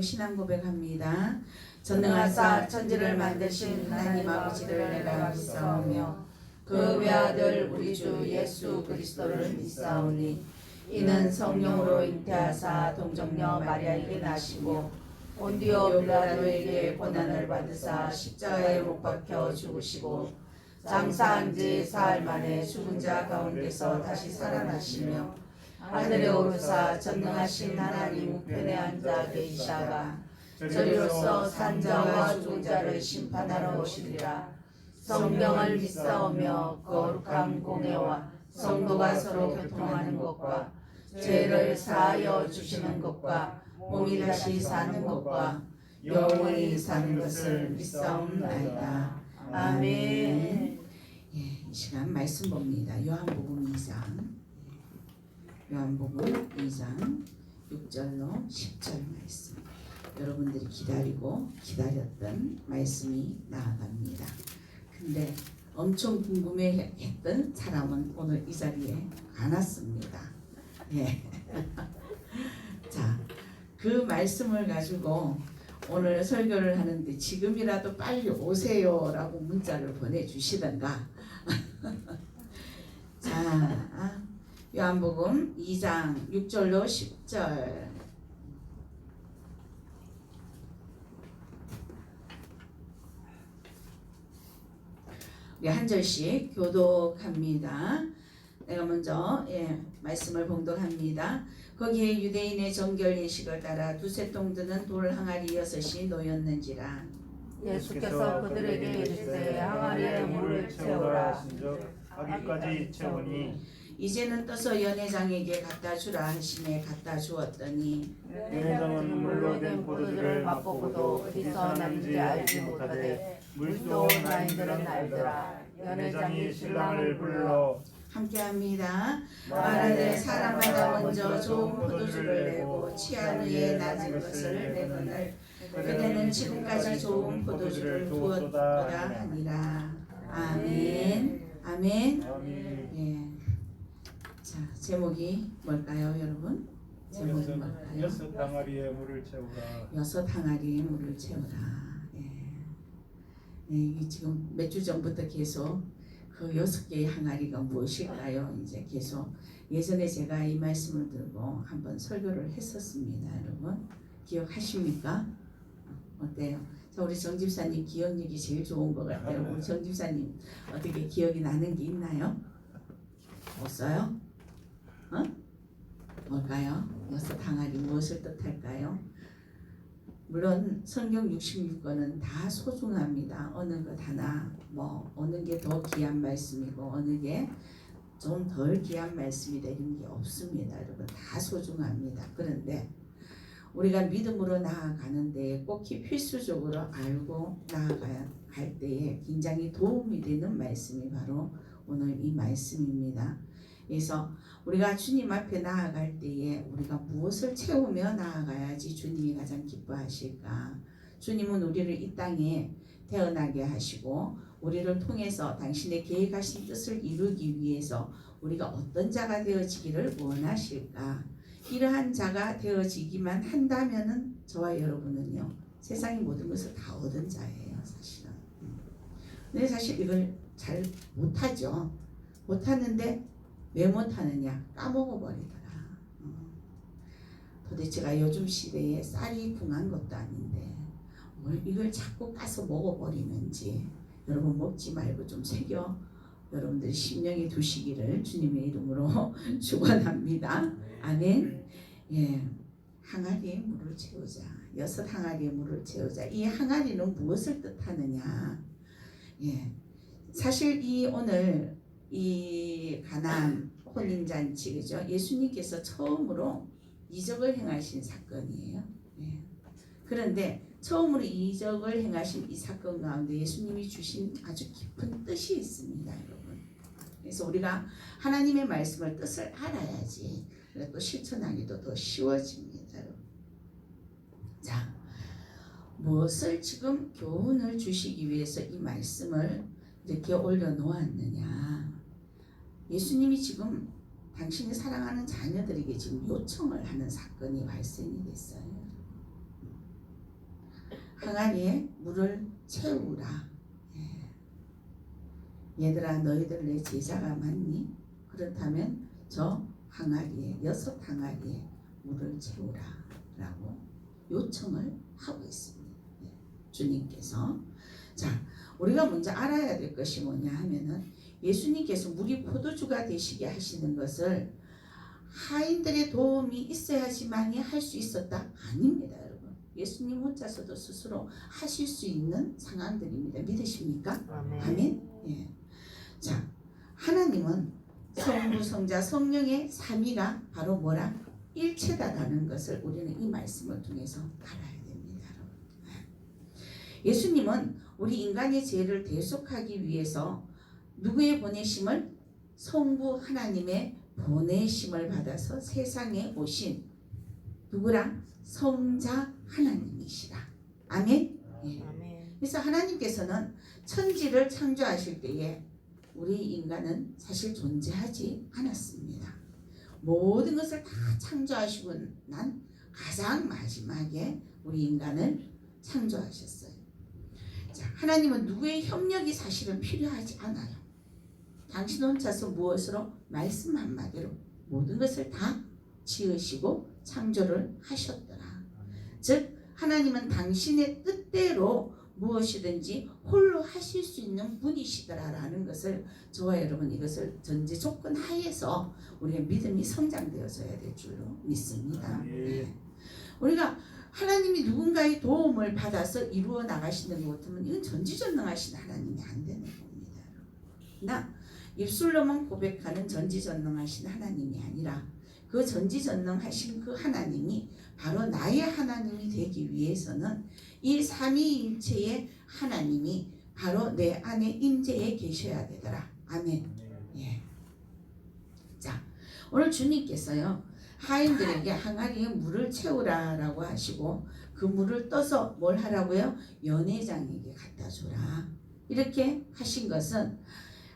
신앙 고백합니다. 전능하사 천지를 만드신 하나님 아버지를 내가 믿사오며 그 외아들 우리 주 예수 그리스도를 믿사오니 이는 성령으로 잉태하사 동정녀 마리아에게 나시고 본디오 빌라도에게 고난을 받으사 십자가에 못 박혀 죽으시고 장사한 지 사흘 만에 죽은 자 가운데서 다시 살아나시며 하늘에 오르사 전능하신 하나님 우편에 앉아 계시다가 저리로서 산자와 죽은 자를 심판하러 오시리라. 성령을 믿사오며 거룩한 공회와 성도가 서로 교통하는 것과 죄를 사하여 주시는 것과 몸이 다시 사는 것과 영원히 사는 것을 믿사옵나이다. 아멘. 예, 이 시간 말씀 봅니다. 요한복음 2장 6절로 10절 말씀. 여러분들이 기다렸던 말씀이 나아갑니다. 근데 엄청 궁금해했던 사람은 오늘 이 자리에 안 왔습니다. 예. 자, 그 말씀을 가지고 오늘 설교를 하는데 지금이라도 빨리 오세요라고 문자를 보내주시던가. 자, 요한복음 2장 6절로 10절. 우리 한 절씩 교독합니다. 내가 먼저 말씀을 봉독합니다. 거기에 유대인의 정결 예식을 따라 두세 통 드는 돌 항아리 6이 놓였는지라. 예수께서 그들에게 이르시되 항아리에 물을 채우라 하신즉 가기까지 채우니 이제는 떠서 연회장에게 갖다 주라 하시매 갖다 주었더니 연회장은 물로 된 포도주를 맛보고도 어디서 났는지 알지 못하되 물도 나인들은 알더라. 연회장이 신랑을 불러 함께합니다. 말하되 사람마다 먼저 좋은 포도주를 내고 취한 후에 낮은 것을 내거늘 그대는 지금까지 좋은 포도주를 두었도다 하니라. 아멘. 아멘. 예. 자, 제목이 뭘까요, 여러분? 제목이 뭘까요? 6 항아리에 물을 채우라. 6 항아리에 물을 채우라. 예. 예, 지금 몇 주 전부터 계속 그 6개의 항아리가 무엇일까요? 이제 계속 예전에 제가 이 말씀을 들고 한번 설교를 했었습니다. 여러분 기억하십니까? 어때요? 자, 우리 정 집사님 기억력이 제일 좋은 것 같아요. 우리 정 집사님 어떻게 기억이 나는 게 있나요? 없어요? 뭘까요? 6 항아리 무엇을 뜻할까요? 물론 성경 66권은 다 소중합니다. 어느 것 하나 어느 게 더 귀한 말씀이고 어느 게 좀 덜 귀한 말씀이다 이런 게 없습니다. 여러분 다 소중합니다. 그런데 우리가 믿음으로 나아가는 데에 꼭 필수적으로 알고 나아갈 때에 굉장히 도움이 되는 말씀이 바로 오늘 이 말씀입니다. 그래서 우리가 주님 앞에 나아갈 때에 우리가 무엇을 채우며 나아가야지 주님이 가장 기뻐하실까? 주님은 우리를 이 땅에 태어나게 하시고 우리를 통해서 당신의 계획하신 뜻을 이루기 위해서 우리가 어떤 자가 되어지기를 원하실까? 이러한 자가 되어지기만 한다면은 저와 여러분은요 세상의 모든 것을 다 얻은 자예요, 사실은. 근데 사실 이걸 잘 못하죠. 못하는데 왜 못하느냐? 까먹어 버리더라. 도대체가 요즘 시대에 쌀이 궁한 것도 아닌데 뭘 이걸 자꾸 까서 먹어버리는지 여러분 먹지 말고 좀 새겨 여러분들 심령에 두시기를 주님의 이름으로 축원합니다. 아멘. 예, 항아리에 물을 채우자. 6 항아리에 물을 채우자. 이 항아리는 무엇을 뜻하느냐? 예, 사실 오늘 이 가나안 혼인잔치, 그죠? 예수님께서 처음으로 이적을 행하신 사건이에요. 예. 그런데 처음으로 이적을 행하신 이 사건 가운데 예수님이 주신 아주 깊은 뜻이 있습니다, 여러분. 그래서 우리가 하나님의 말씀을 뜻을 알아야지 또 실천하기도 더 쉬워집니다, 여러분. 자, 무엇을 지금 교훈을 주시기 위해서 이 말씀을 이렇게 올려놓았느냐? 예수님이 지금 당신이 사랑하는 자녀들에게 지금 요청을 하는 사건이 발생이 됐어요. 항아리에 물을 채우라. 얘들아 너희들 내 제자가 맞니? 그렇다면 저 항아리에 6 항아리에 물을 채우라 라고 요청을 하고 있습니다. 주님께서. 자, 우리가 먼저 알아야 될 것이 뭐냐 하면은 예수님께서 물이 포도주가 되시게 하시는 것을 하인들의 도움이 있어야지만이 할 수 있었다? 아닙니다, 여러분. 예수님 혼자서도 스스로 하실 수 있는 상황들입니다. 믿으십니까? 아멘. 예. 자, 하나님은 성부, 성자, 성령의 삼위가 바로 뭐라? 일체다라는 것을 우리는 이 말씀을 통해서 알아야 됩니다, 여러분. 예수님은 우리 인간의 죄를 대속하기 위해서 누구의 보내심을? 성부 하나님의 보내심을 받아서 세상에 오신 누구랑? 성자 하나님이시라. 아멘. 예. 그래서 하나님께서는 천지를 창조하실 때에 우리 인간은 사실 존재하지 않았습니다. 모든 것을 다 창조하시고 난 가장 마지막에 우리 인간을 창조하셨어요. 자, 하나님은 누구의 협력이 사실은 필요하지 않아요. 당신 혼자서 무엇으로? 말씀 한마디로 모든 것을 다 지으시고 창조를 하셨더라. 즉 하나님은 당신의 뜻대로 무엇이든지 홀로 하실 수 있는 분이시더라라는 것을 저와 여러분 이것을 전제 조건 하에서 우리의 믿음이 성장되어져야 될 줄로 믿습니다. 네. 우리가 하나님이 누군가의 도움을 받아서 이루어 나가시는 것 같으면 이건 전지전능하신 하나님이 안 되는 겁니다. 나 입술로만 고백하는 전지전능하신 하나님이 아니라 그 전지전능하신 그 하나님이 바로 나의 하나님이 되기 위해서는 이 삼위일체의 하나님이 바로 내 안에 임재해 계셔야 되더라. 아멘. 예. 자, 오늘 주님께서요 하인들에게 항아리에 물을 채우라라고 하시고 그 물을 떠서 뭘 하라고요? 연회장에게 갖다 주라. 이렇게 하신 것은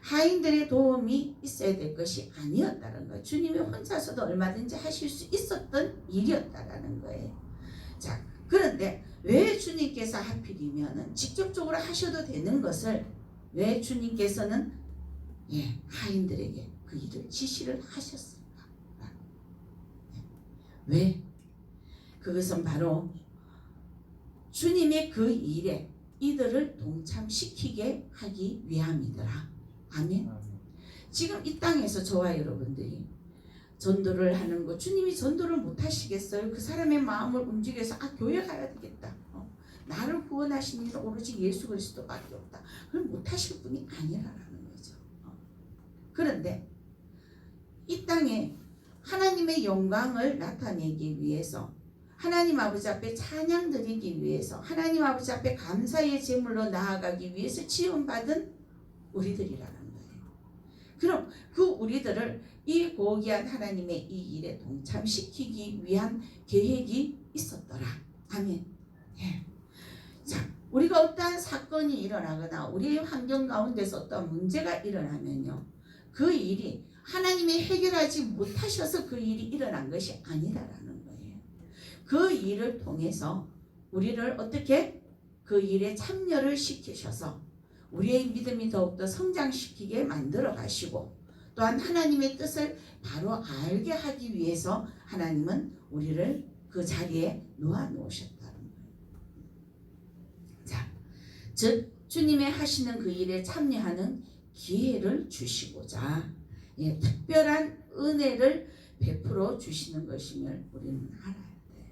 하인들의 도움이 있어야 될 것이 아니었다는 거예요. 주님이 혼자서도 얼마든지 하실 수 있었던 일이었다라는 거예요. 자, 그런데 왜 주님께서 하필이면은 직접적으로 하셔도 되는 것을 왜 주님께서는 하인들에게 그 일을 지시를 하셨을까? 왜? 그것은 바로 주님의 그 일에 이들을 동참시키게 하기 위함이더라. 아멘. 지금 이 땅에서 저와 여러분들이 전도를 하는 거 주님이 전도를 못 하시겠어요? 그 사람의 마음을 움직여서 교회 가야 되겠다. 나를 구원하신 이는 오로지 예수 그리스도밖에 없다. 그럼 못 하실 분이 아니라는 거죠. 그런데 이 땅에 하나님의 영광을 나타내기 위해서 하나님 아버지 앞에 찬양 드리기 위해서 하나님 아버지 앞에 감사의 제물로 나아가기 위해서 지원받은 우리들이라는 거예요. 그럼 그 우리들을 이 고귀한 하나님의 이 일에 동참시키기 위한 계획이 있었더라. 아멘. 예. 자, 우리가 어떠한 사건이 일어나거나 우리의 환경 가운데서 어떠한 문제가 일어나면요, 그 일이 하나님이 해결하지 못하셔서 그 일이 일어난 것이 아니다라는 거예요. 그 일을 통해서 우리를 어떻게 그 일에 참여를 시키셔서 우리의 믿음이 더욱더 성장시키게 만들어 가시고 또한 하나님의 뜻을 바로 알게 하기 위해서 하나님은 우리를 그 자리에 놓아 놓으셨다는 거예요. 자, 즉 주님의 하시는 그 일에 참여하는 기회를 주시고자 특별한 은혜를 베풀어 주시는 것임을 우리는 알아야 돼요.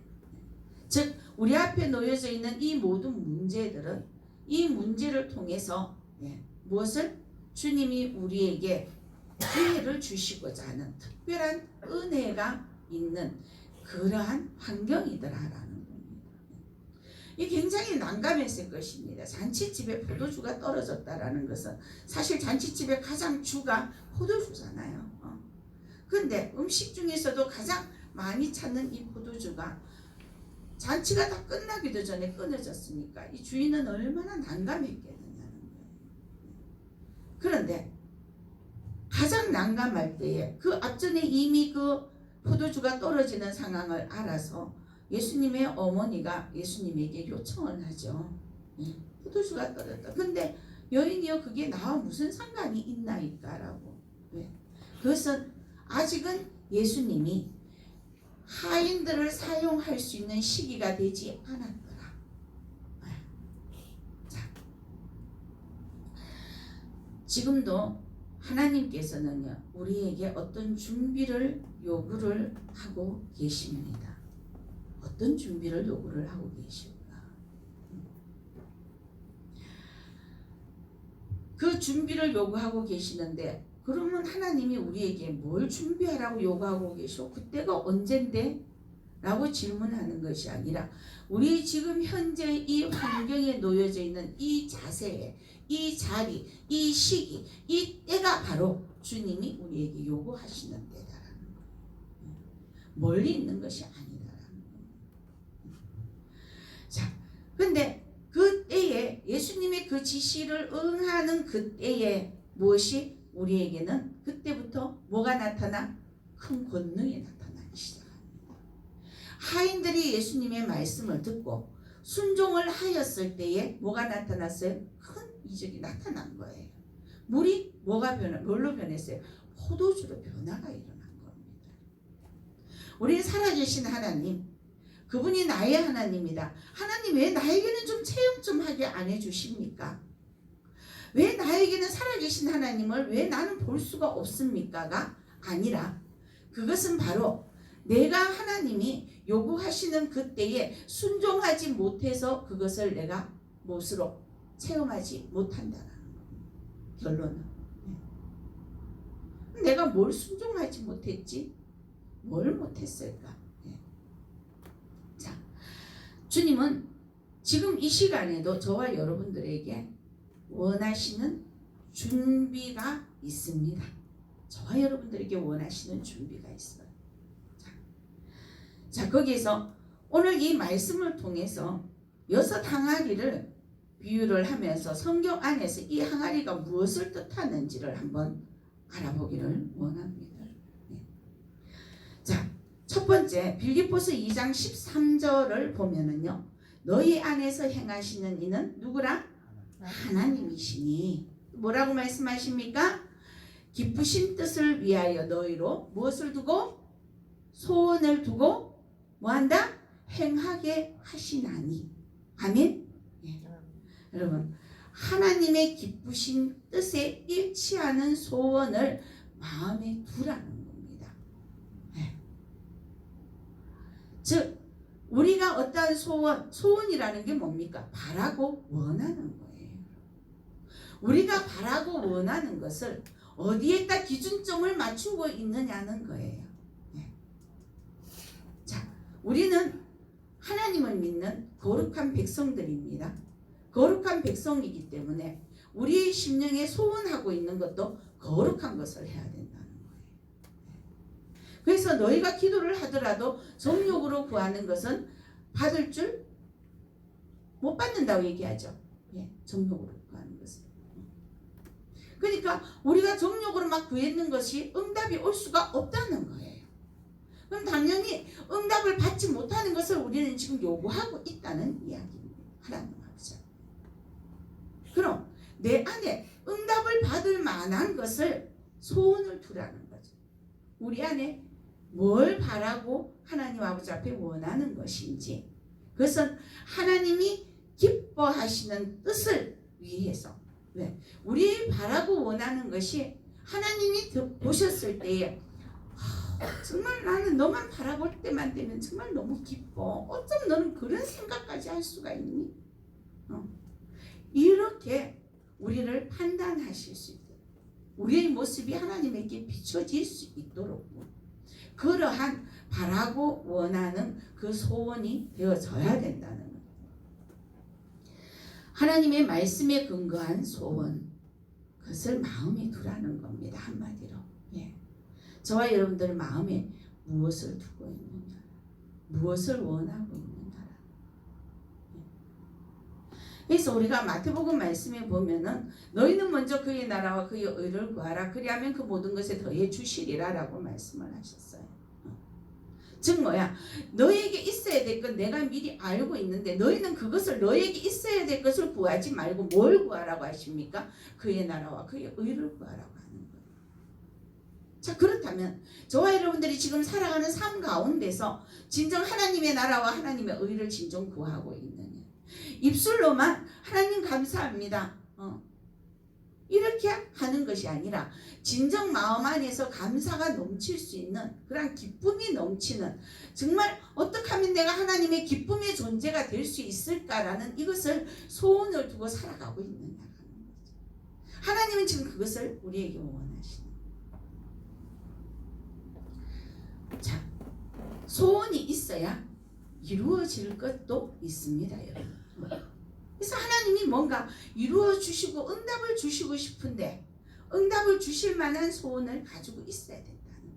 즉 우리 앞에 놓여져 있는 이 모든 문제들은 이 문제를 통해서 무엇을? 주님이 우리에게 기회를 주시고자 하는 특별한 은혜가 있는 그러한 환경이더라라는 겁니다. 이 굉장히 난감했을 것입니다. 잔치집에 포도주가 떨어졌다라는 것은 사실 잔치집의 가장 주가 포도주잖아요. 그런데 음식 중에서도 가장 많이 찾는 이 포도주가 잔치가 다 끝나기도 전에 끊어졌으니까 이 주인은 얼마나 난감했겠느냐는 거예요. 그런데 가장 난감할 때에 그 앞전에 이미 그 포도주가 떨어지는 상황을 알아서 예수님의 어머니가 예수님에게 요청을 하죠. 포도주가 떨어졌다. 근데 여인이여 그게 나와 무슨 상관이 있나이까라고. 왜? 그것은 아직은 예수님이 하인들을 사용할 수 있는 시기가 되지 않았더라. 자, 지금도 하나님께서는요 우리에게 어떤 준비를 요구를 하고 계십니다. 어떤 준비를 요구를 하고 계실까? 그 준비를 요구하고 계시는데 그러면 하나님이 우리에게 뭘 준비하라고 요구하고 계시오? 그때가 언젠데? 라고 질문하는 것이 아니라 우리 지금 현재 이 환경에 놓여져 있는 이 자세에 이 자리, 이 시기, 이 때가 바로 주님이 우리에게 요구하시는 때다라는 거예요. 멀리 있는 것이 아니다라는 거예요. 자, 근데 그 때에 예수님의 그 지시를 응하는 그 때에 무엇이 우리에게는 그때부터 뭐가 나타나? 큰 권능이 나타나기 시작합니다. 하인들이 예수님의 말씀을 듣고 순종을 하였을 때에 뭐가 나타났어요? 큰 이적이 나타난 거예요. 물이 뭘로 변했어요? 포도주로 변화가 일어난 겁니다. 우리 살아계신 하나님, 그분이 나의 하나님이다. 하나님 왜 나에게는 좀 체험 좀 하게 안 해주십니까? 왜 나에게는 살아계신 하나님을 왜 나는 볼 수가 없습니까가 아니라 그것은 바로 내가 하나님이 요구하시는 그때에 순종하지 못해서 그것을 내가 몫으로 체험하지 못한다는 겁니다. 결론은 내가 뭘 순종하지 못했지? 뭘 못했을까? 자, 주님은 지금 이 시간에도 저와 여러분들에게 원하시는 준비가 있습니다. 저와 여러분들에게 원하시는 준비가 있어요. 자, 거기에서 오늘 이 말씀을 통해서 6 항아리를 비유를 하면서 성경 안에서 이 항아리가 무엇을 뜻하는지를 한번 알아보기를 원합니다. 자, 첫 번째 빌립보서 2장 13절을 보면은요. 너희 안에서 행하시는 이는 누구라? 하나님이시니. 뭐라고 말씀하십니까? 기쁘신 뜻을 위하여 너희로 무엇을 두고? 소원을 두고 뭐한다? 행하게 하시나니. 아멘? 예. 여러분 하나님의 기쁘신 뜻에 일치하는 소원을 마음에 두라는 겁니다. 예. 즉 우리가 어떠한 소원이라는 게 뭡니까? 바라고 원하는 거예요. 우리가 바라고 원하는 것을 어디에다 기준점을 맞추고 있느냐는 거예요. 네. 자, 우리는 하나님을 믿는 거룩한 백성들입니다. 거룩한 백성이기 때문에 우리의 심령에 소원하고 있는 것도 거룩한 것을 해야 된다는 거예요. 그래서 너희가 기도를 하더라도 정욕으로 구하는 것은 받을 줄 못 받는다고 얘기하죠. 예, 정욕으로 구하는 것은. 그러니까 우리가 정욕으로 막 구했는 것이 응답이 올 수가 없다는 거예요. 그럼 당연히 응답을 받지 못하는 것을 우리는 지금 요구하고 있다는 이야기입니다. 하나님 앞에서. 그럼 내 안에 응답을 받을 만한 것을 소원을 두라는 거죠. 우리 안에 뭘 바라고 하나님 아버지 앞에 원하는 것인지, 그것은 하나님이 기뻐하시는 뜻을 위해서. 왜? 우리 바라고 원하는 것이 하나님이 보셨을 때에 정말 나는 너만 바라볼 때만 되면 정말 너무 기뻐. 어쩜 너는 그런 생각까지 할 수가 있니? 이렇게 우리를 판단하실 수 있도록, 우리의 모습이 하나님에게 비춰질 수 있도록 그러한 바라고 원하는 그 소원이 되어져야 된다는 거예요. 하나님의 말씀에 근거한 소원, 그것을 마음에 두라는 겁니다. 한마디로. 예. 저와 여러분들의 마음에 무엇을 두고 있느냐, 무엇을 원하고 있느냐. 그래서 우리가 마태복음 말씀에 보면은 너희는 먼저 그의 나라와 그의 의를 구하라. 그리하면 그 모든 것에 더해 주시리라 라고 말씀을 하셨어요. 즉 뭐야? 너에게 있어야 될 건 내가 미리 알고 있는데 너희는 그것을 너에게 있어야 될 것을 구하지 말고 뭘 구하라고 하십니까? 그의 나라와 그의 의를 구하라고 하는 거예요. 자, 그렇다면 저와 여러분들이 지금 살아가는 삶 가운데서 진정 하나님의 나라와 하나님의 의를 진정 구하고 있느냐? 입술로만 하나님 감사합니다. 이렇게 하는 것이 아니라 진정 마음 안에서 감사가 넘칠 수 있는 그런 기쁨이 넘치는, 정말 어떻게 하면 내가 하나님의 기쁨의 존재가 될 수 있을까라는 이것을 소원을 두고 살아가고 있느냐라는 거죠. 하나님은 지금 그것을 우리에게 원하시는. 자, 소원이 있어야 이루어질 것도 있습니다, 여러분. 그래서 하나님이 뭔가 이루어 주시고 응답을 주시고 싶은데 응답을 주실 만한 소원을 가지고 있어야 된다는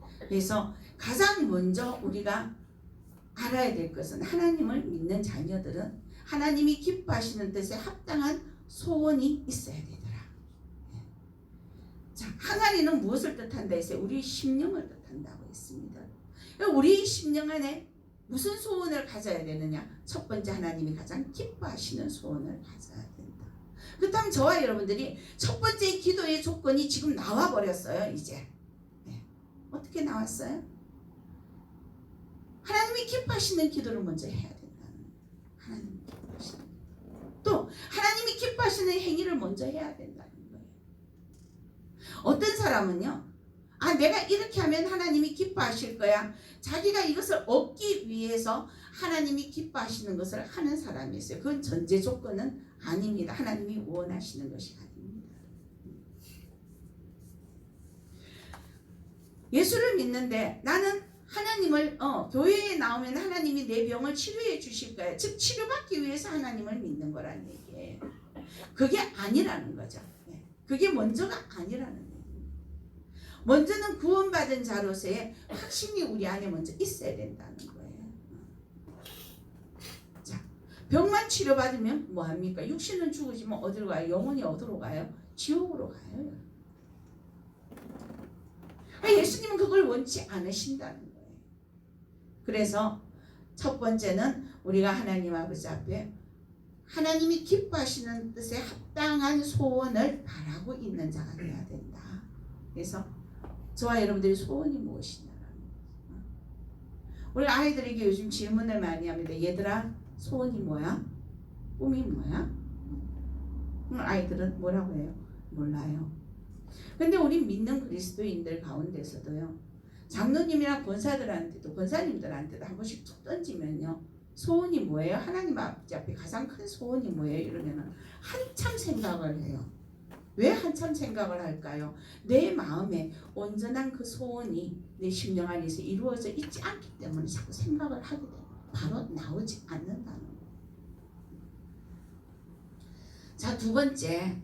거예요. 그래서 가장 먼저 우리가 알아야 될 것은 하나님을 믿는 자녀들은 하나님이 기뻐하시는 뜻에 합당한 소원이 있어야 되더라. 자, 항아리는 무엇을 뜻한다 했어요? 우리 심령을 뜻한다고 했습니다. 우리 심령 안에 무슨 소원을 가져야 되느냐? 첫 번째, 하나님이 가장 기뻐하시는 소원을 가져야 된다. 그렇다면 저와 여러분들이 첫 번째 기도의 조건이 지금 나와버렸어요. 이제 어떻게 나왔어요? 하나님이 기뻐하시는 기도를 먼저 해야 된다는, 하나님이 기뻐하시는, 또 하나님이 기뻐하시는 행위를 먼저 해야 된다는 거예요. 어떤 사람은요, 내가 이렇게 하면 하나님이 기뻐하실 거야. 자기가 이것을 얻기 위해서 하나님이 기뻐하시는 것을 하는 사람이 있어요. 그건 전제 조건은 아닙니다. 하나님이 원하시는 것이 아닙니다. 예수를 믿는데 나는 하나님을 교회에 나오면 하나님이 내 병을 치료해 주실 거야. 즉 치료받기 위해서 하나님을 믿는 거라는 얘기예요. 그게 아니라는 거죠. 그게 먼저가 아니라는 거예요. 먼저는 구원받은 자로서의 확신이 우리 안에 먼저 있어야 된다는 거예요. 자, 병만 치료받으면 뭐합니까? 육신은 죽으시면 어디로 가요? 영혼이 어디로 가요? 지옥으로 가요. 예수님은 그걸 원치 않으신다는 거예요. 그래서 첫 번째는 우리가 하나님 아버지 앞에 하나님이 기뻐하시는 뜻에 합당한 소원을 바라고 있는 자가 되어야 된다. 그래서 저와 여러분들의 소원이 무엇이냐라는 거예요. 우리 아이들에게 요즘 질문을 많이 합니다. 얘들아, 소원이 뭐야? 꿈이 뭐야? 아이들은 뭐라고 해요? 몰라요. 근데 우리 믿는 그리스도인들 가운데서도요, 장로님이나 권사님들한테도 한 번씩 툭 던지면요, 소원이 뭐예요? 하나님 앞에 가장 큰 소원이 뭐예요? 이러면은 한참 생각을 해요. 왜 한참 생각을 할까요? 내 마음에 온전한 그 소원이 내 심령 안에서 이루어져 있지 않기 때문에 자꾸 생각을 하게 돼요. 바로 나오지 않는다는 거예요. 자, 두 번째,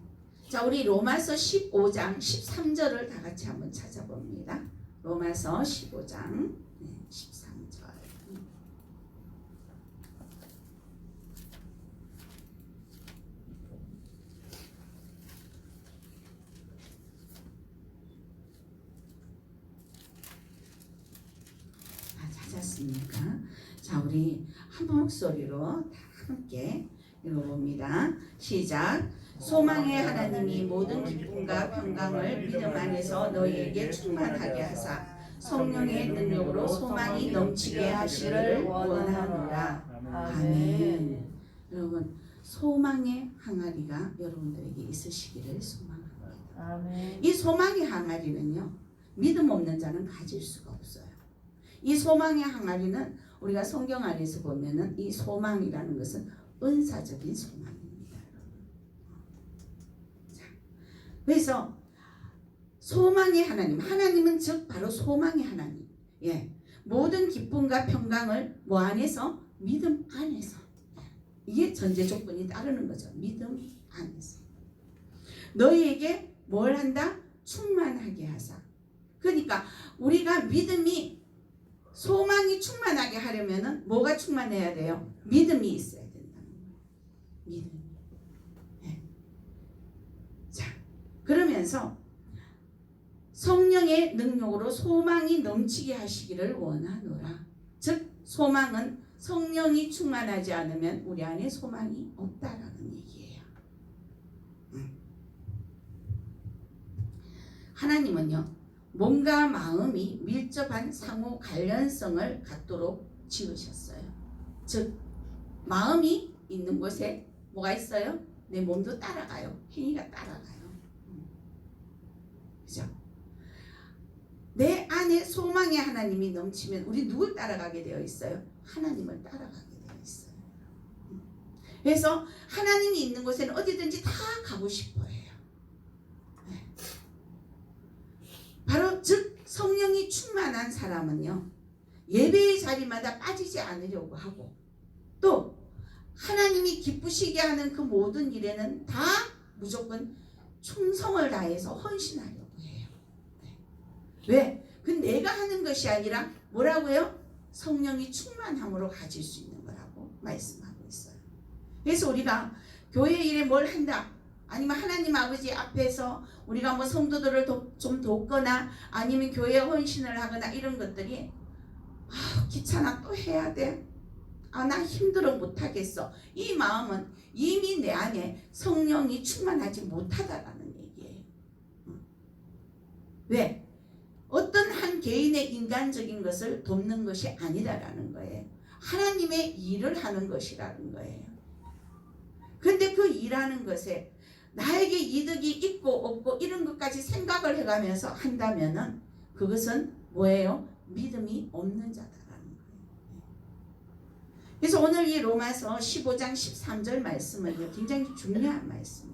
자, 우리 로마서 15장 13절을 다 같이 한번 찾아봅니다. 로마서 15장 13절. 찾았습니까? 자, 우리 한 목소리로 다 함께 읽어봅니다. 시작. 소망의 하나님이 모든 기쁨과 평강을 믿음 안에서 너희에게 충만하게 하사 성령의 능력으로 소망이 넘치게 하시를 원하노라. 아멘. 여러분, 소망의 항아리가 여러분들에게 있으시기를 소망합니다. 아멘. 이 소망의 항아리는요, 믿음 없는 자는 가질 수가 없어요. 이 소망의 항아리는 우리가 성경 안에서 보면은 이 소망이라는 것은 은사적인 소망입니다. 자, 그래서 소망의 하나님은 즉 바로 소망의 하나님. 모든 기쁨과 평강을 뭐 안에서? 믿음 안에서. 이게 전제 조건이 따르는 거죠. 믿음 안에서. 너희에게 뭘 한다? 충만하게 하사. 그러니까 우리가 소망이 충만하게 하려면은 뭐가 충만해야 돼요? 믿음이 있어야 된다는 거예요. 믿음. 자, 그러면서 성령의 능력으로 소망이 넘치게 하시기를 원하노라. 즉 소망은 성령이 충만하지 않으면 우리 안에 소망이 없다라는 얘기예요. 하나님은요, 몸과 마음이 밀접한 상호 관련성을 갖도록 지으셨어요. 즉 마음이 있는 곳에 뭐가 있어요? 내 몸도 따라가요. 행위가 따라가요. 그죠? 내 안에 소망의 하나님이 넘치면 우리 누굴 따라가게 되어 있어요? 하나님을 따라가게 되어 있어요. 그래서 하나님이 있는 곳에는 어디든지 다 가고 싶어 해요. 네. 바로 즉 성령이 충만한 사람은요, 예배의 자리마다 빠지지 않으려고 하고, 또 하나님이 기쁘시게 하는 그 모든 일에는 다 무조건 충성을 다해서 헌신하려고 해요. 네. 왜? 그 내가 하는 것이 아니라 뭐라고요? 성령이 충만함으로 가질 수 있는 거라고 말씀하고 있어요. 그래서 우리가 교회 일에 뭘 한다, 아니면 하나님 아버지 앞에서 우리가 뭐 성도들을 좀 돕거나 아니면 교회에 헌신을 하거나 이런 것들이 귀찮아, 또 해야 돼, 나 힘들어 못하겠어, 이 마음은 이미 내 안에 성령이 충만하지 못하다라는 얘기예요. 왜? 어떤 한 개인의 인간적인 것을 돕는 것이 아니다라는 거예요. 하나님의 일을 하는 것이라는 거예요. 그런데 그 일하는 것에 나에게 이득이 있고 없고 이런 것까지 생각을 해가면서 한다면은 그것은 뭐예요? 믿음이 없는 자다라는 거예요. 그래서 오늘 이 로마서 15장 13절 말씀은 굉장히 중요한 말씀이에요.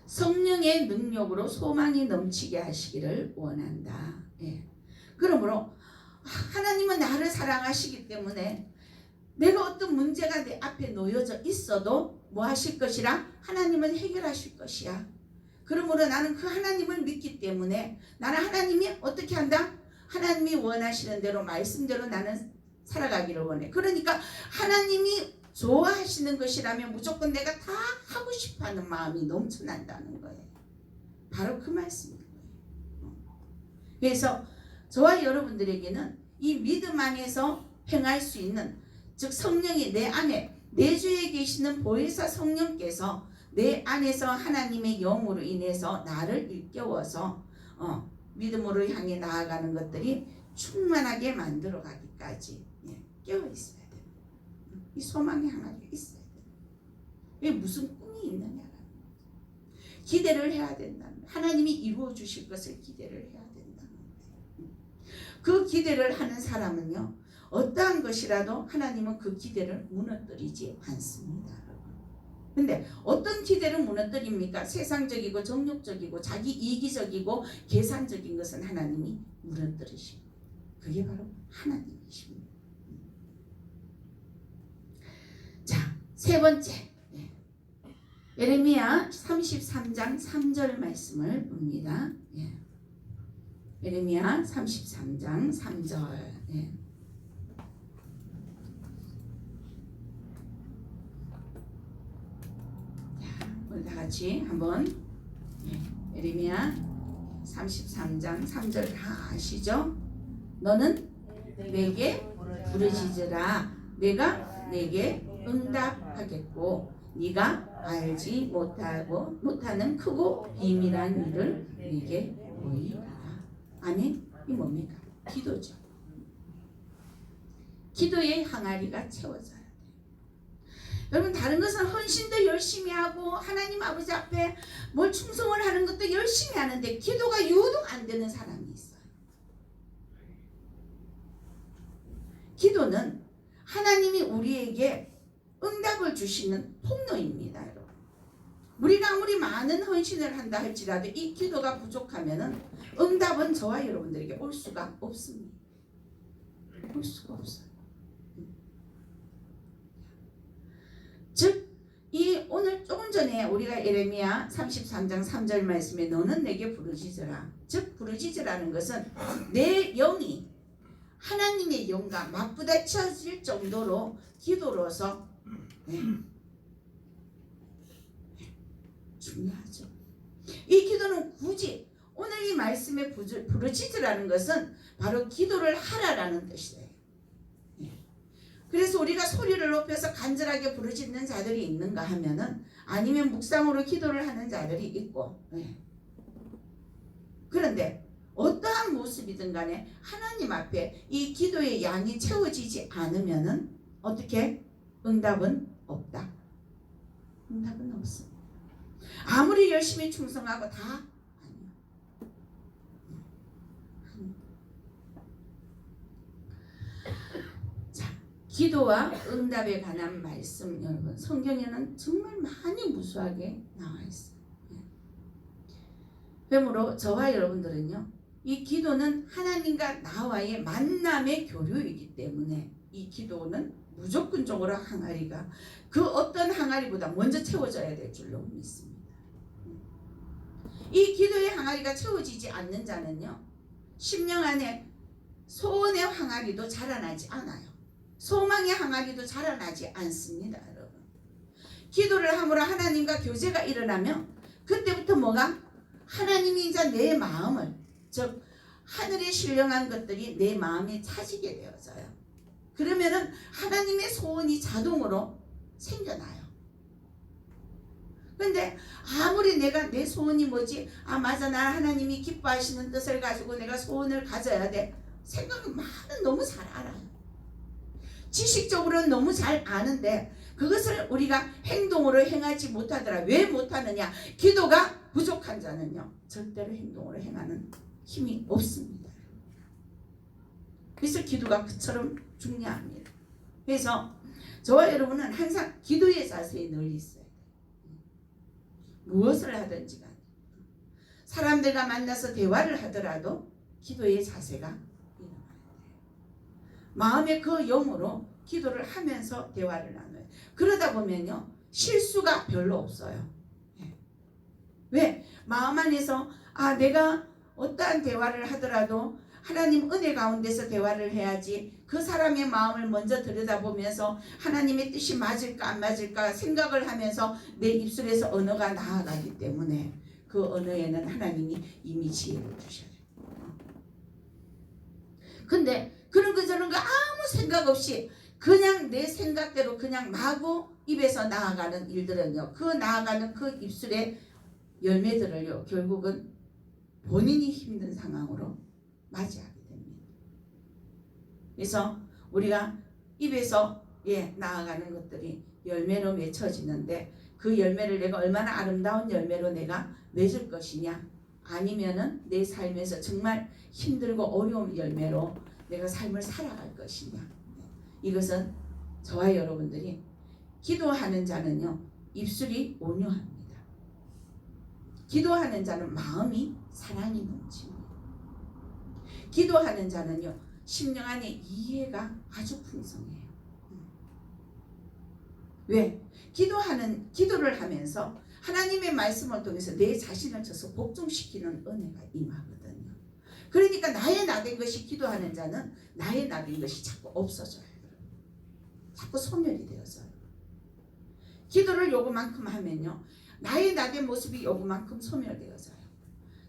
성령의 능력으로 소망이 넘치게 하시기를 원한다. 예. 그러므로 하나님은 나를 사랑하시기 때문에 내가 어떤 문제가 내 앞에 놓여져 있어도 뭐 하실 것이라? 하나님은 해결하실 것이야. 그러므로 나는 그 하나님을 믿기 때문에 나는 하나님이 어떻게 한다? 하나님이 원하시는 대로 말씀대로 나는 살아가기를 원해. 그러니까 하나님이 좋아하시는 것이라면 무조건 내가 다 하고 싶어하는 마음이 넘쳐난다는 거예요. 바로 그 말씀인 거예요. 그래서 저와 여러분들에게는 이 믿음 안에서 행할 수 있는, 즉 성령이 내 안에 내주에 계시는 보혜사 성령께서 내 안에서 하나님의 영으로 인해서 나를 일깨워서 믿음으로 향해 나아가는 것들이 충만하게 만들어 가기까지 깨어 있어야 돼요. 이 소망의 하나가 있어야 돼요. 왜? 무슨 꿈이 있느냐라는 거죠. 기대를 해야 된다는 거예요. 하나님이 이루어 주실 것을 기대를 해야 된다는 거예요. 그 기대를 하는 사람은요, 어떠한 것이라도 하나님은 그 기대를 무너뜨리지 않습니다. 근데 어떤 기대를 무너뜨립니까? 세상적이고 정욕적이고 자기 이기적이고 계산적인 것은 하나님이 무너뜨리십니다. 그게 바로 하나님이십니다. 자, 세 번째, 예레미야 33장 3절 말씀을 봅니다. 예레미야 33장 3절. 우리 다 같이 한번 예레미야 33장 3절 다 아시죠? 너는 내게 부르짖으라, 내가 내게 응답하겠고 네가 알지 못하는 크고 비밀한 일을 네게 보이리라. 아멘. 이 뭡니까? 기도죠. 기도의 항아리가 채워져야 돼요. 여러분, 다른 것은 헌신도 열심히 하고 하나님 아버지 앞에 뭘 충성을 하는 것도 열심히 하는데 기도가 유독 안 되는 사람이 있어요. 기도는 하나님이 우리에게 응답을 주시는 통로입니다. 여러분, 우리가 아무리 많은 헌신을 한다 할지라도 이 기도가 부족하면은 응답은 저와 여러분들에게 올 수가 없습니다. 올 수가 없어요. 즉, 이 오늘 조금 전에 우리가 예레미야 33장 3절 말씀에 너는 내게 부르짖으라. 즉, 부르짖으라는 것은 내 영이 하나님의 영과 맞부딪혀질 정도로 기도로서 중요하죠. 이 기도는 굳이 오늘 이 말씀에 부르짖으라는 것은 바로 기도를 하라라는 뜻이에요. 예. 그래서 우리가 소리를 높여서 간절하게 부르짖는 자들이 있는가 하면은 아니면 묵상으로 기도를 하는 자들이 있고, 예. 그런데 어떠한 모습이든 간에 하나님 앞에 이 기도의 양이 채워지지 않으면은 어떻게? 응답은 없다. 응답은 없습니다. 아무리 열심히 충성하고 다 아니요. 자, 기도와 응답에 관한 말씀 여러분 성경에는 정말 많이 무수하게 나와 있어요. 그러므로 저와 여러분들은요, 이 기도는 하나님과 나와의 만남의 교류이기 때문에 이 기도는 무조건적으로 항아리가 그 어떤 항아리보다 먼저 채워져야 될 줄로 믿습니다. 이 기도의 항아리가 채워지지 않는 자는요, 심령 안에 소원의 항아리도 자라나지 않아요. 소망의 항아리도 자라나지 않습니다. 여러분, 기도를 함으로 하나님과 교제가 일어나면 그때부터 뭐가? 하나님이 이제 내 마음을, 즉 하늘에 신령한 것들이 내 마음에 차지게 되어져요. 그러면은 하나님의 소원이 자동으로 생겨나요. 근데 아무리 내가 내 소원이 뭐지? 아 맞아, 나 하나님이 기뻐하시는 뜻을 가지고 내가 소원을 가져야 돼. 생각은 말은 너무 잘 알아요. 지식적으로는 너무 잘 아는데 그것을 우리가 행동으로 행하지 못하더라. 왜 못하느냐? 기도가 부족한 자는요, 절대로 행동으로 행하는 힘이 없습니다. 그래서 기도가 그처럼 중요합니다. 그래서 저와 여러분은 항상 기도의 자세에 늘 있어야 돼요. 무엇을 하든지 간에 사람들과 만나서 대화를 하더라도 기도의 자세가 일어나야 돼요. 마음의 그 영으로 기도를 하면서 대화를 나눠요. 그러다 보면요, 실수가 별로 없어요. 왜? 마음 안에서 내가 어떠한 대화를 하더라도 하나님 은혜 가운데서 대화를 해야지, 그 사람의 마음을 먼저 들여다보면서 하나님의 뜻이 맞을까 안 맞을까 생각을 하면서 내 입술에서 언어가 나아가기 때문에 그 언어에는 하나님이 이미 지혜를 주셔요. 근데 그런 거 저런 거 아무 생각 없이 그냥 내 생각대로 그냥 마구 입에서 나아가는 일들은요, 그 나아가는 그 입술의 열매들을요, 결국은 본인이 힘든 상황으로 맞이하게 됩니다. 그래서 우리가 입에서 나아가는 것들이 열매로 맺혀지는데 그 열매를 내가 얼마나 아름다운 열매로 내가 맺을 것이냐, 아니면은 내 삶에서 정말 힘들고 어려운 열매로 내가 삶을 살아갈 것이냐. 이것은 저와 여러분들이 기도하는 자는요, 입술이 온유합니다. 기도하는 자는 마음이 사랑이 넘칩니다. 기도하는 자는요, 심령 안에 이해가 아주 풍성해요. 왜? 기도를 하면서 하나님의 말씀을 통해서 내 자신을 쳐서 복종시키는 은혜가 임하거든요. 그러니까 나의 나된 것이 기도하는 자는 나의 나된 것이 자꾸 없어져요. 자꾸 소멸이 되어져요. 기도를 요구만큼 하면요, 나의 나된 모습이 요구만큼 소멸되어져요.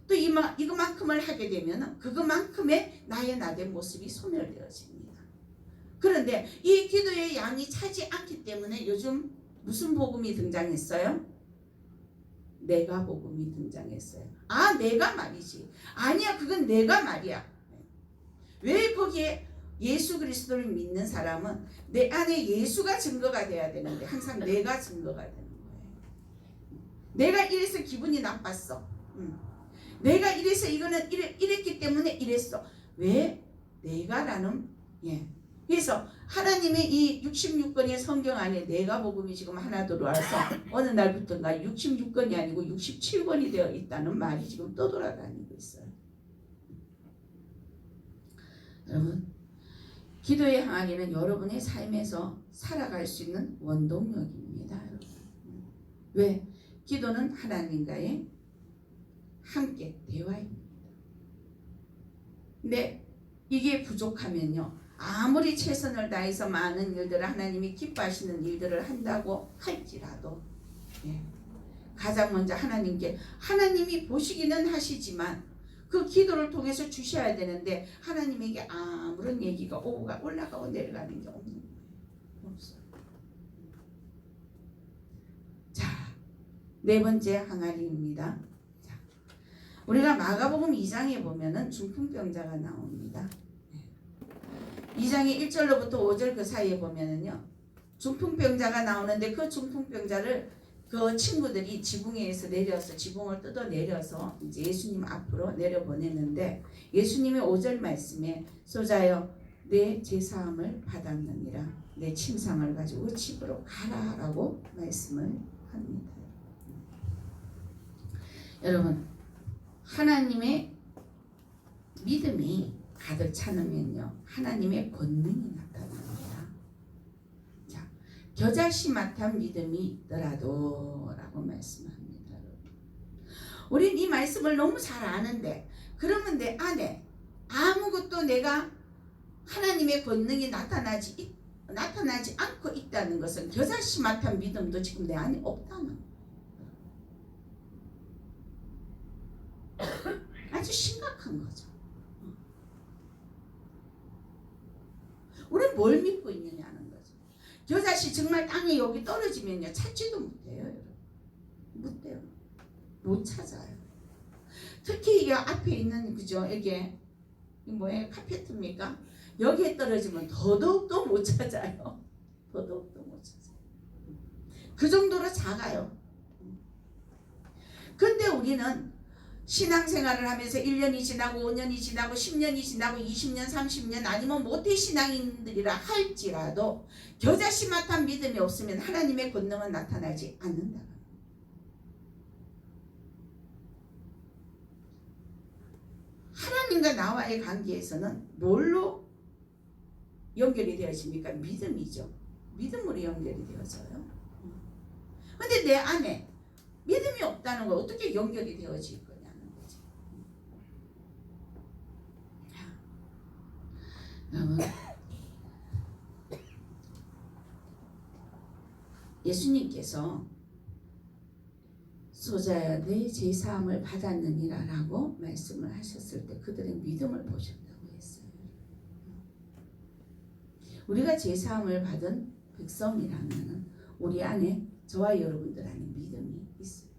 또 이거만큼을 하게 되면 그거만큼의 나의 나된 모습이 소멸되어집니다. 그런데 이 기도의 양이 차지 않기 때문에 요즘 무슨 복음이 등장했어요? 내가 복음이 등장했어요. 내가 말이지. 아니야, 그건 내가 말이야. 왜 거기에 예수 그리스도를 믿는 사람은 내 안에 예수가 증거가 돼야 되는데 항상 내가 증거가 되는 거예요. 내가 이래서 기분이 나빴어. 내가 이래서 이거는 이랬기 때문에 이랬어. 왜? 내가라는 그래서 하나님의 이 66권의 성경 안에 내가 복음이 지금 하나 들어와서 어느 날부터인가 66권이 아니고 67권이 되어 있다는 말이 지금 떠돌아다니고 있어요. 여러분, 기도의 항아리는 여러분의 삶에서 살아갈 수 있는 원동력입니다. 여러분. 왜? 기도는 하나님과의 함께 대화입니다. 근데 이게 부족하면요, 아무리 최선을 다해서 많은 일들을 하나님이 기뻐하시는 일들을 한다고 할지라도 가장 먼저 하나님께 하나님이 보시기는 하시지만 그 기도를 통해서 주셔야 되는데 하나님에게 아무런 얘기가 올라가고 내려가는 게 없는 거예요. 없어요. 자, 네 번째 항아리입니다. 자, 우리가 마가복음 2장에 보면은 중풍병자가 나옵니다. 2장의 1절로부터 5절 그 사이에 보면은요, 중풍병자가 나오는데 그 중풍병자를 그 친구들이 지붕에서 내려서 지붕을 뜯어 내려서 이제 예수님 앞으로 내려보내는데 예수님의 5절 말씀에 소자여 내 제사함을 받았느니라 내 침상을 가지고 집으로 가라라고 말씀을 합니다. 여러분, 하나님의 믿음이 가득 차면요 하나님의 권능이 나타납니다. 자, 겨자씨만한 믿음이 있더라도 라고 말씀합니다. 우린 이 말씀을 너무 잘 아는데 그러면 내 안에 아무것도 내가 하나님의 권능이 나타나지 않고 있다는 것은 겨자씨만한 믿음도 지금 내 안에 없다는 거예요. 아주 심각한 거죠. 우리는 뭘 믿고 있느냐는 거죠. 겨자씨 정말 땅에 여기 떨어지면요 찾지도 못해요. 여러분. 못 돼요. 못 찾아요. 특히 이게 앞에 있는 그죠? 이게 뭐예요? 카페트입니까? 여기에 떨어지면 더더욱더 못 찾아요. 더더욱더 못 찾아요. 그 정도로 작아요. 근데 우리는 신앙생활을 하면서 1년이 지나고 5년이 지나고 10년이 지나고 20년 30년 아니면 모태신앙인들이라 할지라도 겨자씨만한 믿음이 없으면 하나님의 권능은 나타나지 않는다. 하나님과 나와의 관계에서는 뭘로 연결이 되어집니까? 믿음이죠. 믿음으로 연결이 되어져요. 근데 내 안에 믿음이 없다는 걸 어떻게 연결이 되어질 거냐는 거죠. 여러분, 예수님께서 소자야 내 제사함을 받았느니라 라고 말씀을 하셨을 때 그들의 믿음을 보셨다고 했어요. 우리가 제사함을 받은 백성이라면 우리 안에 저와 여러분들 안에 믿음이 있어요.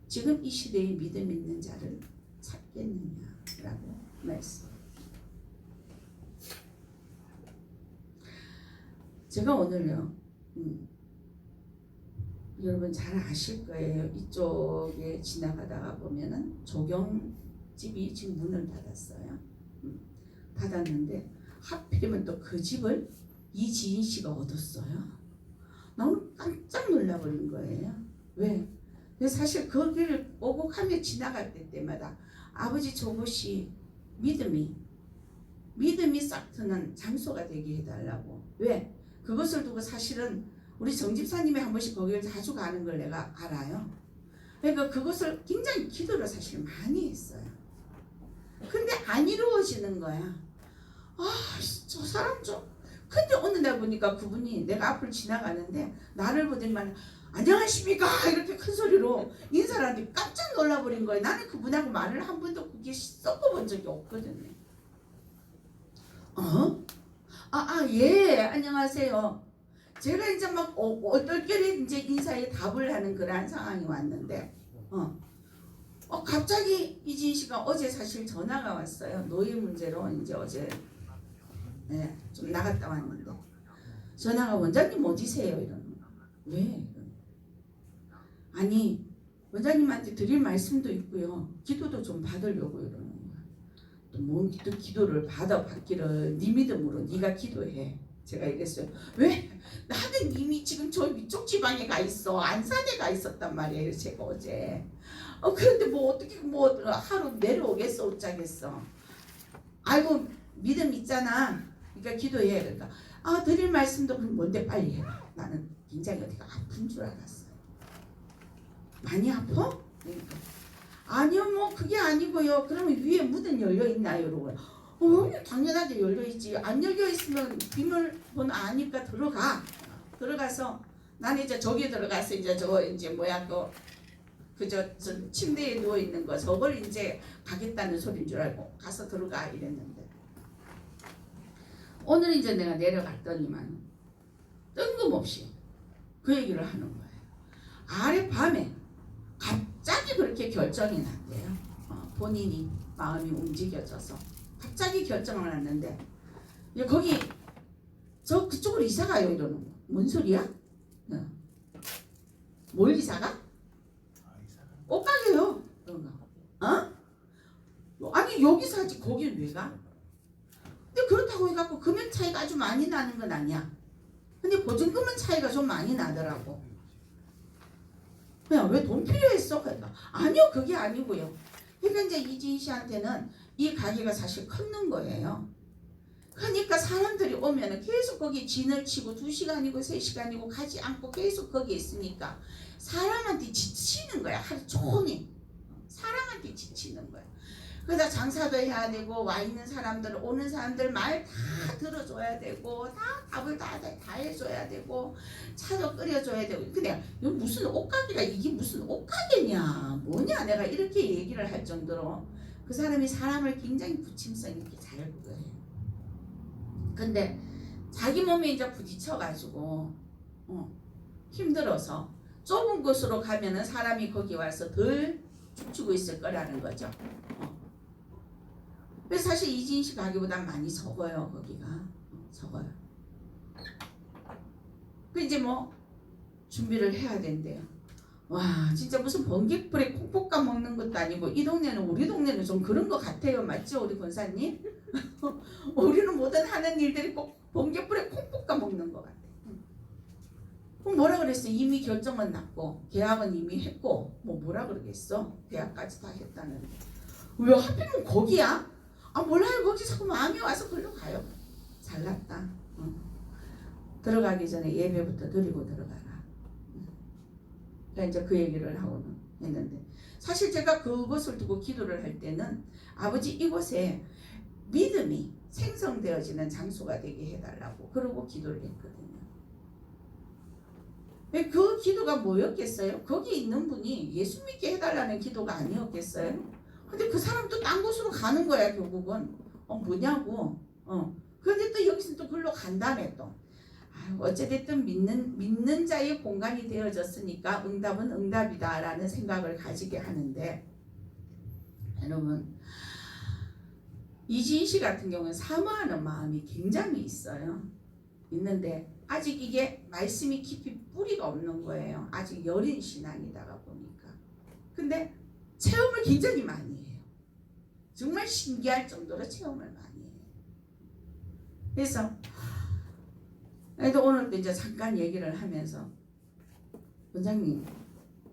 지금 이 시대에 믿음 있는 자를 찾겠느냐라고 말씀. 제가 오늘요 여러분 잘 아실 거예요. 이쪽에 지나가다가 보면은 조경집이 지금 문을 닫았어요. 닫았는데 하필이면 또 그 집을 이지인 씨가 얻었어요. 너무 깜짝 놀라버린 거예요. 왜? 사실 거기를 오곡하며 지나갈 때마다 아버지 저곳이 믿음이 싹 트는 장소가 되게 해달라고. 왜? 그것을 두고 사실은 우리 정집사님이 한 번씩 거기를 자주 가는 걸 내가 알아요. 그러니까 그것을 굉장히 기도를 사실 많이 했어요. 근데 안 이루어지는 거야. 저 사람 좀. 근데 어느 날 보니까 그분이 내가 앞을 지나가는데 나를 보더니만 안녕하십니까 이렇게 큰 소리로 인사를 하는데 깜짝 놀라버린 거예요. 나는 그분하고 말을 한 번도 그게 섞어본 적이 없거든요. 예, 안녕하세요. 제가 이제 막 얼떨결에 이제 인사에 답을 하는 그러한 상황이 왔는데, 갑자기 이지인 씨가 어제 사실 전화가 왔어요. 노예 문제로 이제 어제 좀 나갔다 왔는데 전화가 원장님 어디세요? 이러는 거. 왜? 아니 원장님한테 드릴 말씀도 있고요. 기도도 좀 받으려고 이러는 거야. 또 뭔 기도를 받기를 네 믿음으로 네가 기도해. 제가 이랬어요. 왜? 나는 이미 지금 저 위쪽 지방에 가 있어. 안산에 가 있었단 말이에요. 제가 어제. 그런데 뭐 어떻게 하루 내려오겠어 어쩌겠어. 아이고 믿음 있잖아. 그러니까 기도해. 그러니까 드릴 말씀도 그럼 뭔데 빨리 해라. 나는 굉장히 어디가 아픈 줄 알았어요. 많이 아파? 그러니까 아니요 뭐 그게 아니고요. 그러면 위에 문은 열려 있나요? 이러고요. 당연하게 열려 있지. 안 열려 있으면 비밀번호 아니까 들어가서 나는 이제 저기 들어가서 이제 저 이제 뭐야 그저 침대에 누워 있는 거 저걸 이제 가겠다는 소리인 줄 알고 가서 들어가 이랬는데 오늘 이제 내가 내려갔더니만 뜬금없이 그 얘기를 하는 거예요. 아래 밤에 갑자기 그렇게 결정이 났대요. 본인이 마음이 움직여져서 갑자기 결정을 했는데 거기 저 그쪽으로 이사 가요 이러는 거. 뭔 소리야? 뭘 이사가? 옷가게요. 아니 여기서 하지 거길 왜 가? 근데 그렇다고 해갖고 금액 차이가 아주 많이 나는 건 아니야. 근데 보증금은 차이가 좀 많이 나더라고. 그냥 왜 돈 필요했어? 그러니까 아니요 그게 아니고요. 그러니까 이제 이진 씨한테는 이 가게가 사실 컸는 거예요. 그러니까 사람들이 오면은 계속 거기 진을 치고 2시간이고 3시간이고 가지 않고 계속 거기 있으니까 사람한테 지치는 거야. 하루 종일 사람한테 지치는 거야. 그래서 장사도 해야 되고 와 있는 사람들 오는 사람들 말 다 들어줘야 되고 다 답을 다 해줘야 되고 차도 끓여줘야 되고. 근데 이거 무슨 옷가게가 이게 무슨 옷가게냐 뭐냐 내가 이렇게 얘기를 할 정도로 그 사람이 사람을 굉장히 부침성 있게 잘 구해요. 근데 자기 몸에 이제 부딪혀가지고 힘들어서 좁은 곳으로 가면은 사람이 거기 와서 덜 춤추고 있을 거라는 거죠. 그래서 사실 이진 씨 가게보다 많이 적어요. 거기가 적어요. 그 이제 뭐 준비를 해야 된대요. 와 진짜 무슨 번개불에 콩 볶아 먹는 것도 아니고 이 동네는 우리 동네는 좀 그런 것 같아요. 맞죠 우리 권사님? 우리는 모든 하는 일들이 꼭 번개불에 콩 볶아 먹는 것 같아. 그럼 뭐라 그랬어? 이미 결정은 났고 계약은 이미 했고 뭐라 그러겠어? 계약까지 다 했다는데 왜 하필이면 거기야? 몰라요. 거기 자꾸 마음이 와서 걸로 가요. 잘났다. 들어가기 전에 예배부터 드리고 들어가라. 그러니까 이제 그 얘기를 하고는 했는데 사실 제가 그것을 두고 기도를 할 때는 아버지 이곳에 믿음이 생성되어지는 장소가 되게 해달라고 그러고 기도를 했거든요. 그 기도가 뭐였겠어요? 거기 있는 분이 예수 믿게 해달라는 기도가 아니었겠어요? 근데 그 사람도 딴 곳으로 가는 거야 결국은. 뭐냐고. 근데 또 여기서 또 글로 간다며 또. 어찌됐든 믿는 자의 공간이 되어졌으니까 응답은 응답이다라는 생각을 가지게 하는데 여러분 이지인 씨 같은 경우는 사모하는 마음이 굉장히 있어요. 있는데 아직 이게 말씀이 깊이 뿌리가 없는 거예요. 아직 여린 신앙이다가 보니까. 근데 체험을 굉장히 많이 해요. 정말 신기할 정도로 체험을 많이 해요. 그래서 오늘도 이제 잠깐 얘기를 하면서 원장님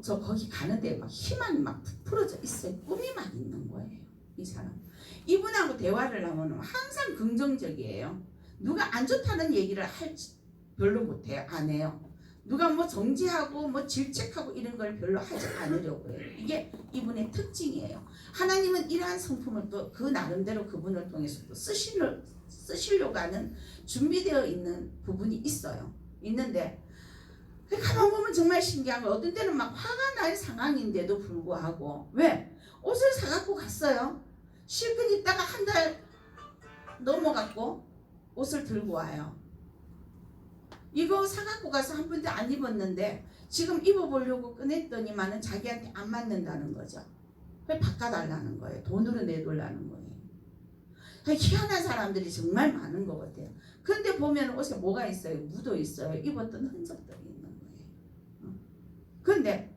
저 거기 가는데 막 희망이 막 부풀어져 있어요. 꿈이 막 있는 거예요. 이 사람 이분하고 대화를 하면 항상 긍정적이에요. 누가 안 좋다는 얘기를 별로 못해요. 안 해요. 누가 뭐 정지하고 뭐 질책하고 이런 걸 별로 하지 않으려고 해요. 이게 이분의 특징이에요. 하나님은 이러한 성품을 또 그 나름대로 그분을 통해서 또 쓰시려고 하는 준비되어 있는 부분이 있어요. 있는데 가만 보면 정말 신기한 거 어떤 때는 막 화가 날 상황인데도 불구하고 왜? 옷을 사갖고 갔어요. 실컷 있다가 한 달 넘어갔고 옷을 들고 와요. 이거 사갖고 가서 한 번도 안 입었는데 지금 입어보려고 꺼냈더니만은 자기한테 안 맞는다는 거죠. 그래서 바꿔달라는 거예요. 돈으로 내돌라는 거예요. 희한한 사람들이 정말 많은 것 같아요. 그런데 보면 옷에 뭐가 있어요? 묻어 있어요. 입었던 흔적들이 있는 거예요. 그런데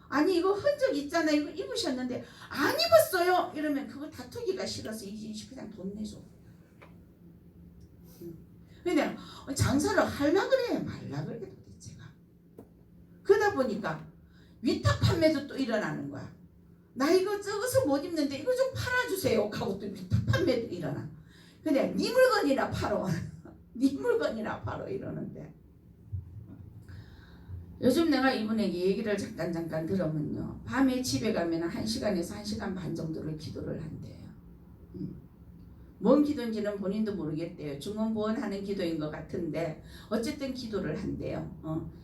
아니 이거 흔적 있잖아요. 이거 입으셨는데 안 입었어요. 이러면 그거 다투기가 싫어서 이진이 그냥 돈 내줘. 근데 장사를 하려 그래 말라 그래 도대체가. 그러다 보니까 위탁 판매도 또 일어나는 거야. 나 이거 적어서 못 입는데 이거 좀 팔아주세요 하고 또 위탁 판매도 일어나. 근데 네 물건이나 팔어. 네 물건이나 팔어 이러는데 요즘 내가 이분에게 얘기를 잠깐 들으면요. 밤에 집에 가면 1시간에서 1시간 반 정도를 기도를 한대요. 뭔 기도인지는 본인도 모르겠대요. 중언부언하는 기도인 것 같은데 어쨌든 기도를 한대요.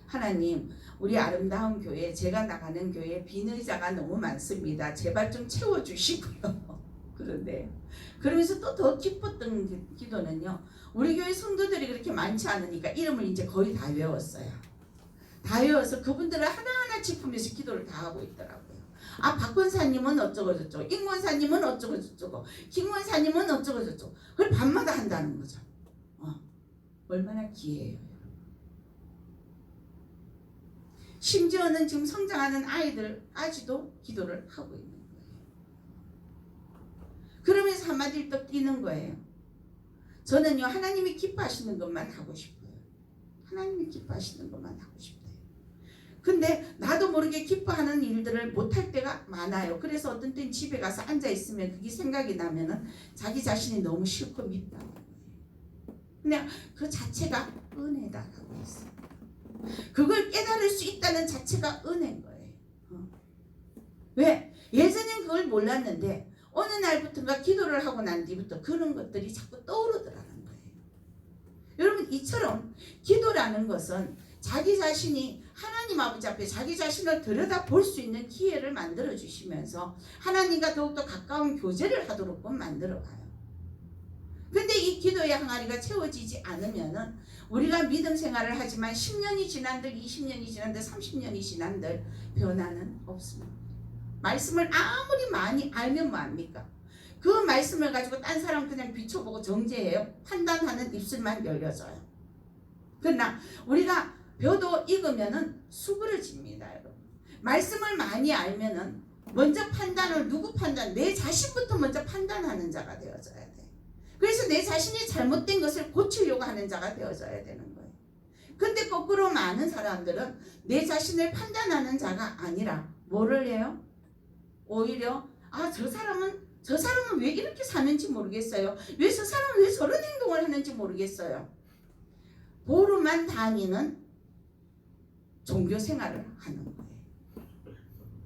하나님, 우리 아름다운 교회, 제가 나가는 교회 빈 의자가 너무 많습니다. 제발 좀 채워주시고요. 그런데 그러면서 또 더 기뻤던 기도는요. 우리 교회 성도들이 그렇게 많지 않으니까 이름을 이제 거의 다 외웠어요. 다 외워서 그분들을 하나하나 짚으면서 기도를 다 하고 있더라고요. 아, 박 권사님은 어쩌고 저쩌고, 임 권사님은 어쩌고 저쩌고, 김 권사님은 어쩌고 저쩌고. 그걸 밤마다 한다는 거죠. 얼마나 귀해요. 심지어는 지금 성장하는 아이들까지도 기도를 하고 있는 거예요. 그러면서 한마디를 또 뛰는 거예요. 저는요, 하나님이 기뻐하시는 것만 하고 싶어요. 하나님이 기뻐하시는 것만 하고 싶어요. 근데 나도 모르게 기뻐하는 일들을 못할 때가 많아요. 그래서 어떤 때는 집에 가서 앉아있으면 그게 생각이 나면은 자기 자신이 너무 싫고 밉다는 거예요. 그냥 그 자체가 은혜다라고 했어요. 그걸 깨달을 수 있다는 자체가 은혜인 거예요. 왜? 예전엔 그걸 몰랐는데 어느 날부터인가 기도를 하고 난 뒤부터 그런 것들이 자꾸 떠오르더라는 거예요. 여러분, 이처럼 기도라는 것은 자기 자신이 하나님 아버지 앞에 자기 자신을 들여다볼 수 있는 기회를 만들어 주시면서 하나님과 더욱더 가까운 교제를 하도록끔 만들어 가요. 근데 이 기도의 항아리가 채워지지 않으면은 우리가 믿음 생활을 하지만 10년이 지난들, 20년이 지난들, 30년이 지난들 변화는 없습니다. 말씀을 아무리 많이 알면 뭐합니까? 그 말씀을 가지고 딴 사람 그냥 비춰보고 정죄해요. 판단하는 입술만 열려져요. 그러나 우리가 벼도 익으면은 수그러집니다, 여러분. 말씀을 많이 알면은 먼저 판단을 누구 판단? 내 자신부터 먼저 판단하는 자가 되어져야 돼. 그래서 내 자신이 잘못된 것을 고치려고 하는 자가 되어져야 되는 거예요. 근데 거꾸로 많은 사람들은 내 자신을 판단하는 자가 아니라 뭐를 해요? 오히려 저 사람은 왜 이렇게 사는지 모르겠어요. 왜 저 사람은 왜 저런 행동을 하는지 모르겠어요. 보루만 다니는 종교 생활을 하는 거예요.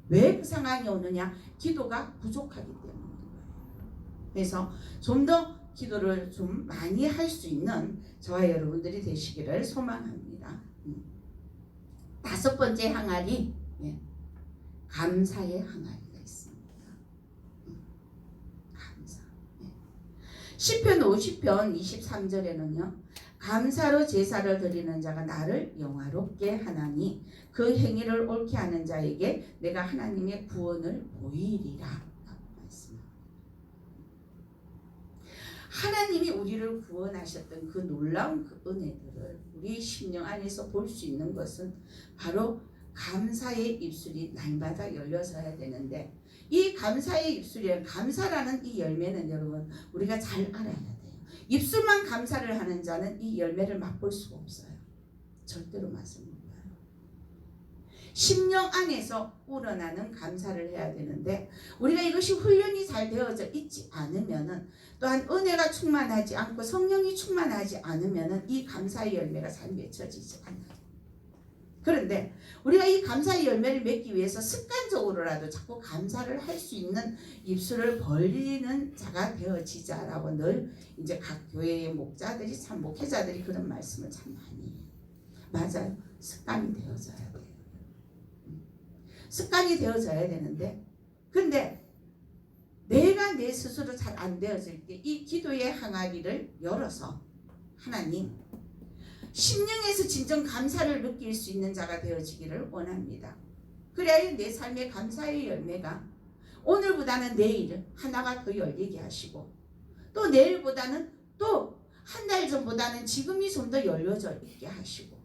왜 그 상황이 오느냐? 기도가 부족하기 때문인 거예요. 그래서 좀 더 기도를 좀 많이 할 수 있는 저와 여러분들이 되시기를 소망합니다. 다섯 번째 항아리, 감사의 항아리가 있습니다. 감사. 시편 50편 23절에는요. 감사로 제사를 드리는 자가 나를 영화롭게 하나니 그 행위를 옳게 하는 자에게 내가 하나님의 구원을 보이리라 라고 말씀합니다. 하나님이 우리를 구원하셨던 그 놀라운 그 은혜들을 우리 심령 안에서 볼 수 있는 것은 바로 감사의 입술이 날마다 열려서야 되는데, 이 감사의 입술이, 감사라는 이 열매는 여러분 우리가 잘 알아야 돼요. 입술만 감사를 하는 자는 이 열매를 맛볼 수가 없어요. 절대로 맛을 못 봐요. 심령 안에서 우러나는 감사를 해야 되는데 우리가 이것이 훈련이 잘 되어져 있지 않으면은, 또한 은혜가 충만하지 않고 성령이 충만하지 않으면은 이 감사의 열매가 잘 맺혀지지 않아요. 그런데 우리가 이 감사의 열매를 맺기 위해서 습관적으로라도 자꾸 감사를 할 수 있는 입술을 벌리는 자가 되어지자라고 늘 이제 각 교회의 목자들이, 참 목회자들이 그런 말씀을 참 많이 해요. 맞아요. 습관이 되어져야 돼요. 습관이 되어져야 되는데, 근데 내가 내 스스로 잘 안 되어질 때 이 기도의 항아리를 열어서 하나님, 심령에서 진정 감사를 느낄 수 있는 자가 되어지기를 원합니다. 그래야 내 삶의 감사의 열매가 오늘보다는 내일 하나가 더 열리게 하시고, 또 내일보다는 또 한 달 전보다는 지금이 좀 더 열려져 있게 하시고,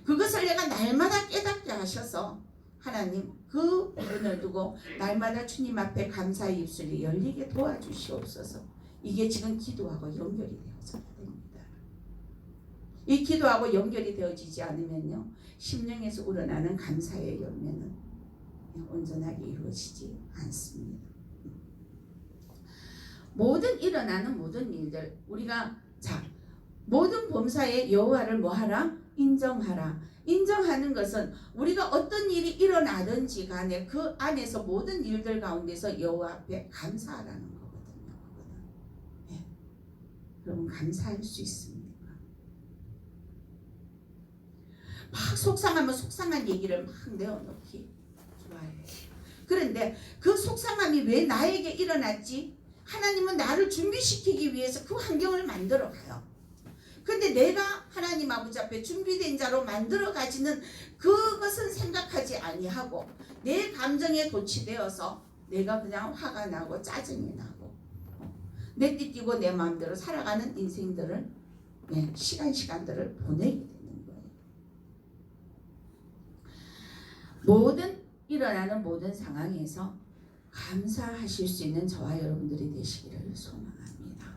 그것을 내가 날마다 깨닫게 하셔서 하나님 그 부분을 두고 날마다 주님 앞에 감사의 입술이 열리게 도와주시옵소서. 이게 지금 기도하고 연결이 되어져야 됩니다. 이 기도하고 연결이 되어지지 않으면요, 심령에서 우러나는 감사의 열매는 온전하게 이루어지지 않습니다. 모든 일어나는 모든 일들, 우리가 모든 범사에 여호와를 뭐하라? 인정하라. 인정하는 것은 우리가 어떤 일이 일어나든지 간에 그 안에서 모든 일들 가운데서 여호와 앞에 감사하라는 거거든요. 여러분 감사할 수 있습니까? 막 속상하면 속상한 얘기를 막 내어놓기 좋아해요. 그런데 그 속상함이 왜 나에게 일어났지? 하나님은 나를 준비시키기 위해서 그 환경을 만들어 가요. 근데 내가 하나님 아버지 앞에 준비된 자로 만들어 가지는 그것은 생각하지 아니하고 내 감정에 도취되어서 내가 그냥 화가 나고 짜증이 나고 내 띠띠고 내 마음대로 살아가는 인생들을 시간들을 보내게 되는 거예요. 일어나는 모든 상황에서 감사하실 수 있는 저와 여러분들이 되시기를 소망합니다.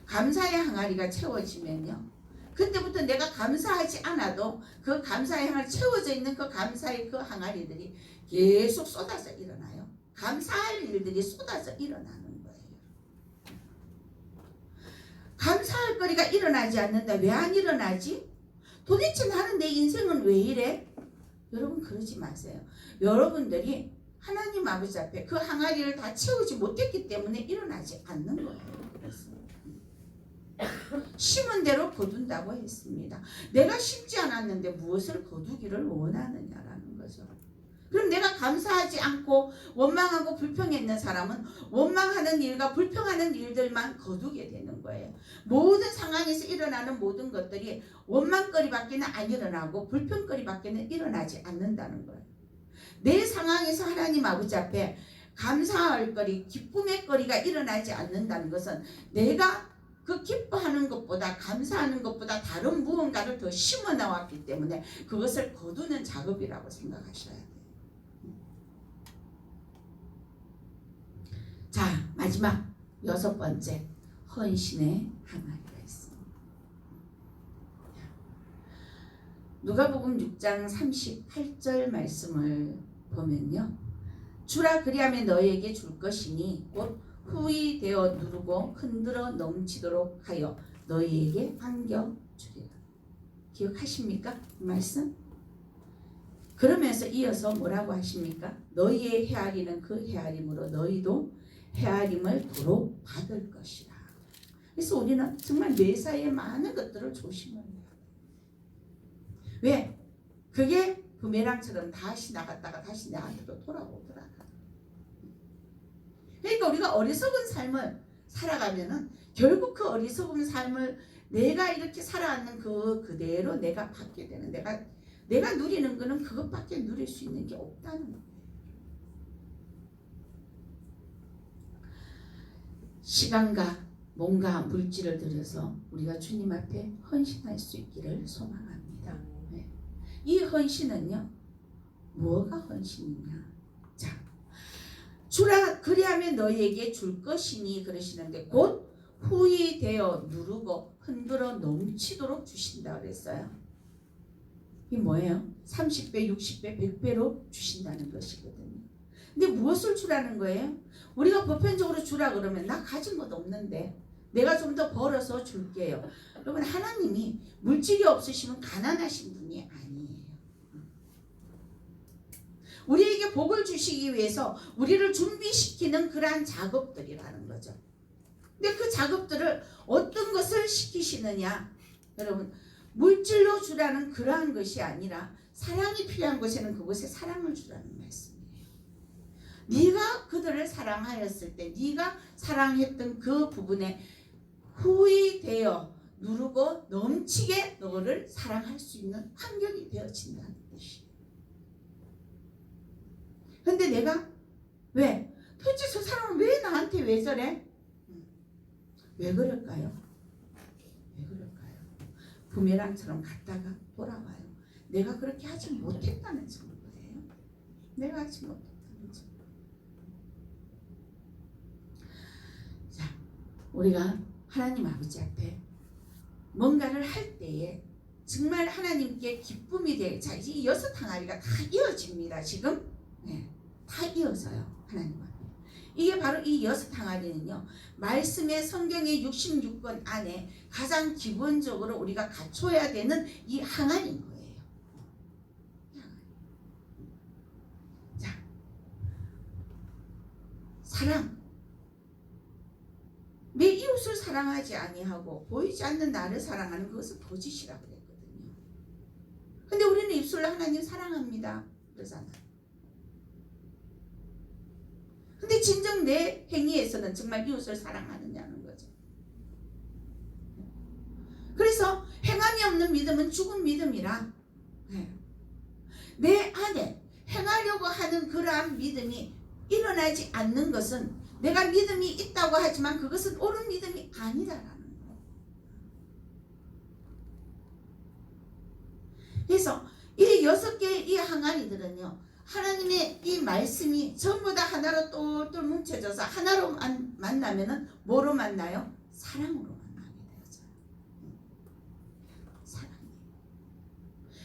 감사의 항아리가 채워지면요, 그때부터 내가 감사하지 않아도 그 감사의 항아리 채워져 있는 그 감사의 그 항아리들이 계속 쏟아져 일어나요. 감사할 일들이 쏟아져 일어나는 거예요. 감사할 거리가 일어나지 않는다. 왜 안 일어나지? 도대체 나는 내 인생은 왜 이래? 여러분 그러지 마세요. 여러분들이 하나님 아버지 앞에 그 항아리를 다 채우지 못했기 때문에 일어나지 않는 거예요. 심은 대로 거둔다고 했습니다. 내가 심지 않았는데 무엇을 거두기를 원하느냐라는 거죠. 그럼 내가 감사하지 않고 원망하고 불평했는 사람은 원망하는 일과 불평하는 일들만 거두게 되는 거예요. 모든 상황에서 일어나는 모든 것들이 원망거리밖에는 안 일어나고 불평거리밖에는 일어나지 않는다는 거예요. 내 상황에서 하나님 아버지 앞에 감사할 거리, 기쁨의 거리가 일어나지 않는다는 것은 내가 그 기뻐하는 것보다 감사하는 것보다 다른 무언가를 더 심어 나왔기 때문에 그것을 거두는 작업이라고 생각하셔야 돼요. 자, 마지막 6번째, 헌신의 항아리가 있습니다. 누가복음 6장 38절 말씀을 보면요, 주라 그리하면 너희에게 줄 것이니 곧 후히 되어 누르고 흔들어 넘치도록 하여 너희에게 안겨주리라. 기억하십니까? 그 말씀? 그러면서 이어서 뭐라고 하십니까? 너희의 헤아리는 그 헤아림으로 너희도 헤아림을 도로 받을 것이라. 그래서 우리는 정말 매사에 많은 것들을 조심해야 해요. 왜? 그게 부메랑처럼 다시 나갔다가 다시 나한테도 돌아오더라. 그러니까 우리가 어리석은 삶을 살아가면은 결국 그 어리석은 삶을 내가 이렇게 살아왔는 그대로 내가 받게 되는, 내가 누리는 거는 그것밖에 누릴 수 있는 게 없다는 거예요. 시간과 몸과 물질을 들여서 우리가 주님 앞에 헌신할 수 있기를 소망합니다. 네. 이 헌신은요, 뭐가 헌신이냐? 자, 주라 그리하면 너희에게 줄 것이니 그러시는데 곧 후히 되어 누르고 흔들어 넘치도록 주신다 그랬어요. 이게 뭐예요? 30배, 60배, 100배로 주신다는 것이거든요. 근데 무엇을 주라는 거예요? 우리가 보편적으로 주라 그러면 나 가진 것 없는데 내가 좀 더 벌어서 줄게요. 여러분, 하나님이 물질이 없으시면 가난하신 분이 아니에요. 우리에게 복을 주시기 위해서 우리를 준비시키는 그러한 작업들이라는 거죠. 근데 그 작업들을 어떤 것을 시키시느냐? 여러분, 물질로 주라는 그러한 것이 아니라 사랑이 필요한 곳에는 그곳에 사랑을 주라는 말씀이에요. 네가 그들을 사랑하였을 때 네가 사랑했던 그 부분에 후히 되어 누르고 넘치게 너를 사랑할 수 있는 환경이 되어진다는 것이에요. 근데 내가 왜? 도대체 저 사람은 왜 나한테 왜 저래? 왜 그럴까요? 왜 그럴까요? 부메랑처럼 갔다가 돌아와요. 내가 그렇게 하지 못했다는 증거예요. 내가 하지 못했다는 증거. 자, 우리가 하나님 아버지 앞에 뭔가를 할 때에 정말 하나님께 기쁨이 될, 자, 이 6 항아리가 다 이어집니다. 지금 다 이어져요. 하나님 앞에. 이게 바로 이 6 항아리는요, 말씀의 성경의 66권 안에 가장 기본적으로 우리가 갖춰야 되는 이 항아리인 거예요. 자, 사랑. 내 이웃을 사랑하지 아니하고 보이지 않는 나를 사랑하는 그것은 거짓이라고 그랬거든요. 근데 우리는 입술로 하나님 사랑합니다 그러잖아. 근데 진정 내 행위에서는 정말 이웃을 사랑하느냐는 거죠. 그래서 행함이 없는 믿음은 죽은 믿음이라 내 안에 행하려고 하는 그러한 믿음이 일어나지 않는 것은 내가 믿음이 있다고 하지만 그것은 옳은 믿음이 아니다라는 거예요. 그래서 이 6개의 이 항아리들은요, 하나님의 이 말씀이 전부 다 하나로 똘똘 뭉쳐져서 하나로 만나면은 뭐로 만나요? 사랑으로 만나게 되어져요. 사랑이에요.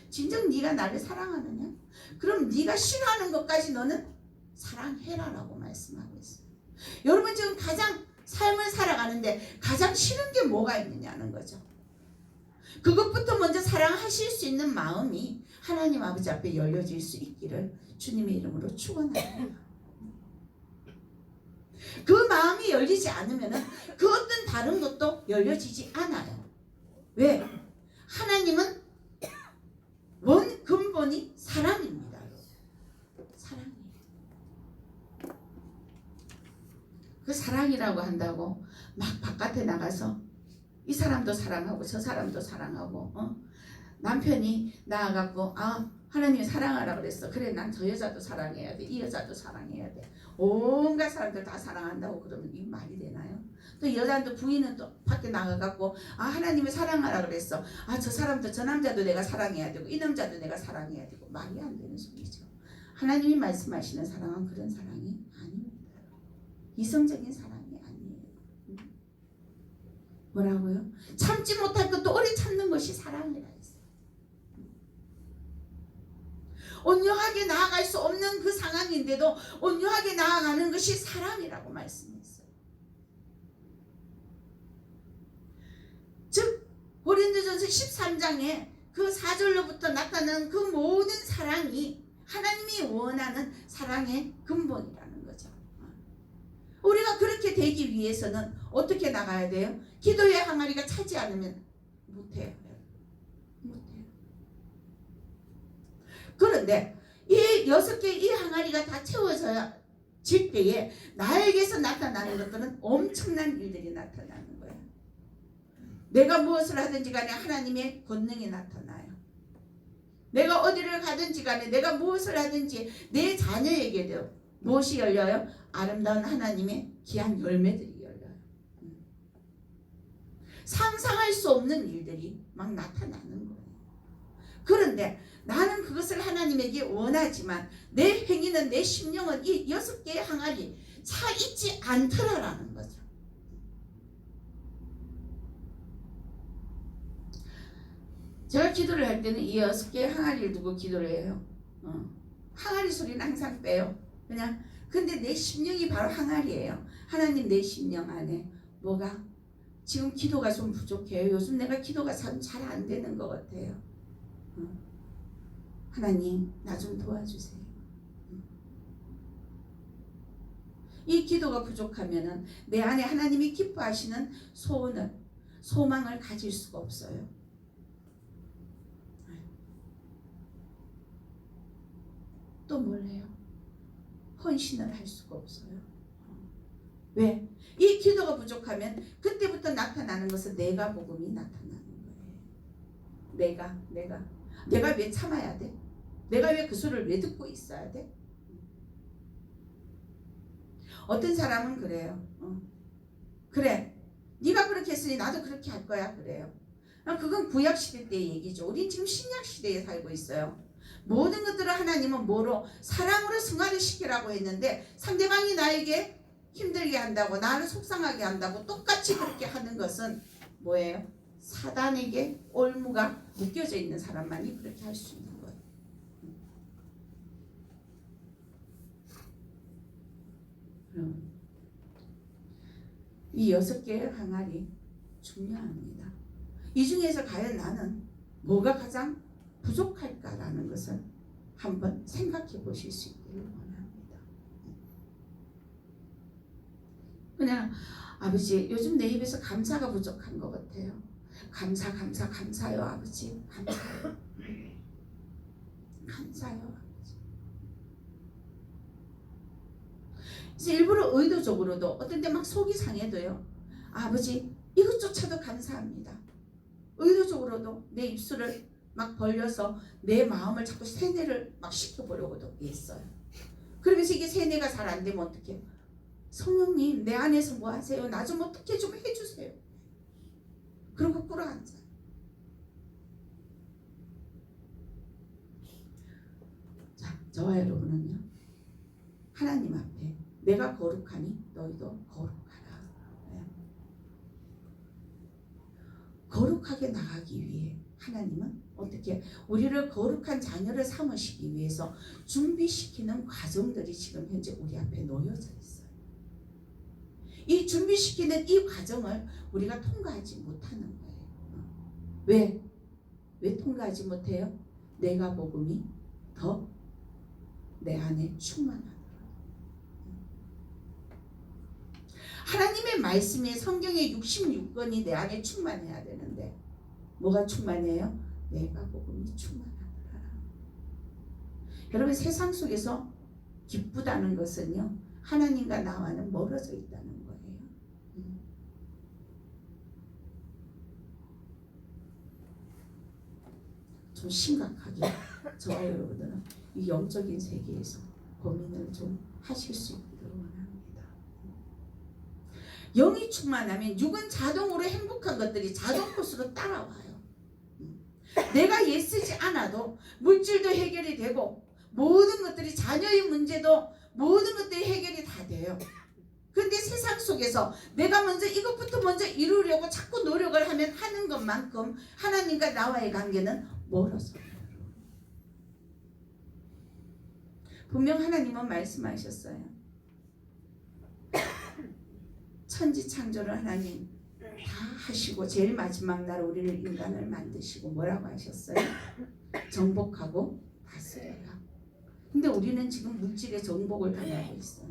진정 네가 나를 사랑하느냐? 그럼 네가 싫어하는 것까지 너는 사랑해라라고 말씀하고 있어요. 여러분 지금 가장 삶을 살아가는데 가장 싫은 게 뭐가 있느냐는 거죠. 그것부터 먼저 사랑하실 수 있는 마음이 하나님 아버지 앞에 열려질 수 있기를 주님의 이름으로 축원합니다. 그 마음이 열리지 않으면 그 어떤 다른 것도 열려지지 않아요. 왜? 하나님은 원 근본이 사랑입니다. 사랑이에요. 그 사랑이라고 한다고 막 바깥에 나가서 이 사람도 사랑하고 저 사람도 사랑하고 남편이 나와갖고 하나님이 사랑하라 그랬어. 그래 난 저 여자도 사랑해야 돼. 이 여자도 사랑해야 돼. 온갖 사람들 다 사랑한다고 그러면 이 말이 되나요? 또 여자도 부인은 또 밖에 나가갖고 하나님이 사랑하라 그랬어. 저 사람도 저 남자도 내가 사랑해야 되고 이 남자도 내가 사랑해야 되고 말이 안 되는 소리죠. 하나님이 말씀하시는 사랑은 그런 사랑이 아닙니다. 이성적인 사랑이 아니에요. 뭐라고요? 참지 못할 것도 오래 참는 것이 사랑이라 했어요. 온유하게 나아갈 수 없는 그 상황인데도 온유하게 나아가는 것이 사랑이라고 말씀했어요. 즉 고린도전서 13장에 그 4절로부터 나타나는 그 모든 사랑이 하나님이 원하는 사랑의 근본이라는 거죠. 우리가 그렇게 되기 위해서는 어떻게 나가야 돼요? 기도의 항아리가 차지 않으면 못해요. 못해요. 그런데 이 6개의 이 항아리가 다 채워져야 질 때에 나에게서 나타나는 것들은 엄청난 일들이 나타나는 거예요. 내가 무엇을 하든지 간에 하나님의 권능이 나타나요. 내가 어디를 가든지 간에 내가 무엇을 하든지 내 자녀에게도 무엇이 열려요? 아름다운 하나님의 귀한 열매들이 열려요. 상상할 수 없는 일들이 막 나타나는 거예요. 그런데 나는 그것을 하나님에게 원하지만 내 행위는 내 심령은 이 6개의 항아리 차 있지 않더라라는 거죠. 제가 기도를 할 때는 이 6개의 항아리를 두고 기도를 해요. 항아리 소리는 항상 빼요. 그냥 근데 내 심령이 바로 항아리예요. 하나님 내 심령 안에 뭐가 지금 기도가 좀 부족해요. 요즘 내가 기도가 참 잘 안 되는 것 같아요. 하나님 나 좀 도와주세요. 이 기도가 부족하면은 내 안에 하나님이 기뻐하시는 소원을 소망을 가질 수가 없어요. 또 뭘 해요? 헌신을 할 수가 없어요. 왜? 이 기도가 부족하면 그때부터 나타나는 것은 내가 복음이 나타나는 거예요. 내가 왜 참아야 돼? 내가 왜 그 소리를 왜 듣고 있어야 돼? 어떤 사람은 그래요. 그래 네가 그렇게 했으니 나도 그렇게 할 거야 그래요. 그건 구약시대 때의 얘기죠. 우린 지금 신약시대에 살고 있어요. 모든 것들을 하나님은 뭐로? 사랑으로 승화를 시키라고 했는데 상대방이 나에게 힘들게 한다고 나를 속상하게 한다고 똑같이 그렇게 하는 것은 뭐예요? 사단에게 올무가 묶여져 있는 사람만이 그렇게 할 수 있는 거예요. 그럼 이 6개의 항아리 중요합니다. 이 중에서 과연 나는 뭐가 가장 부족할까라는 것을 한번 생각해 보실 수 있기를 원합니다. 그냥 아버지 요즘 내 입에서 감사가 부족한 것 같아요. 감사요 아버지. 감사요. 감사요 아버지. 그래서 일부러 의도적으로도 어떤 때 막 속이 상해도요. 아버지 이것조차도 감사합니다. 의도적으로도 내 입술을 막 벌려서 내 마음을 자꾸 세뇌를 막 시켜보려고도 했어요. 그러면서 이게 세뇌가 잘 안 되면 어떡해요? 성령님 내 안에서 뭐 하세요? 나 좀 어떻게 좀 해주세요. 그러고 꿇어앉아요. 자, 저와 여러분은요. 하나님 앞에 내가 거룩하니 너희도 거룩하라. 네. 거룩하게 나가기 위해 하나님은 어떻게 우리를 거룩한 자녀를 삼으시기 위해서 준비시키는 과정들이 지금 현재 우리 앞에 놓여져 있어요. 이 준비시키는 이 과정을 우리가 통과하지 못하는 거예요. 왜? 왜 통과하지 못해요? 내가 복음이 더 내 안에 충만하더라. 하나님의 말씀에 성경의 66권이 내 안에 충만해야 되는데 뭐가 충만해요? 내가 복음이 충만하더라. 여러분 세상 속에서 기쁘다는 것은요. 하나님과 나와는 멀어져 있다는 거예요. 좀 심각하게 저와 여러분들은 이 영적인 세계에서 고민을 좀 하실 수 있기를 원합니다. 영이 충만하면 육은 자동으로 행복한 것들이 자동 코스로 따라와요. 내가 애쓰지 않아도 물질도 해결이 되고 모든 것들이 자녀의 문제도 모든 것들이 해결이 다 돼요. 그런데 세상 속에서 내가 먼저 이것부터 먼저 이루려고 자꾸 노력을 하는 것만큼 하나님과 나와의 관계는 멀어져요. 분명 하나님은 말씀하셨어요. 천지 창조를 하나님 다 하시고 제일 마지막 날 우리를 인간을 만드시고 뭐라고 하셨어요? 정복하고 다스려라. 근데 우리는 지금 물질의 정복을 당하고 있어요.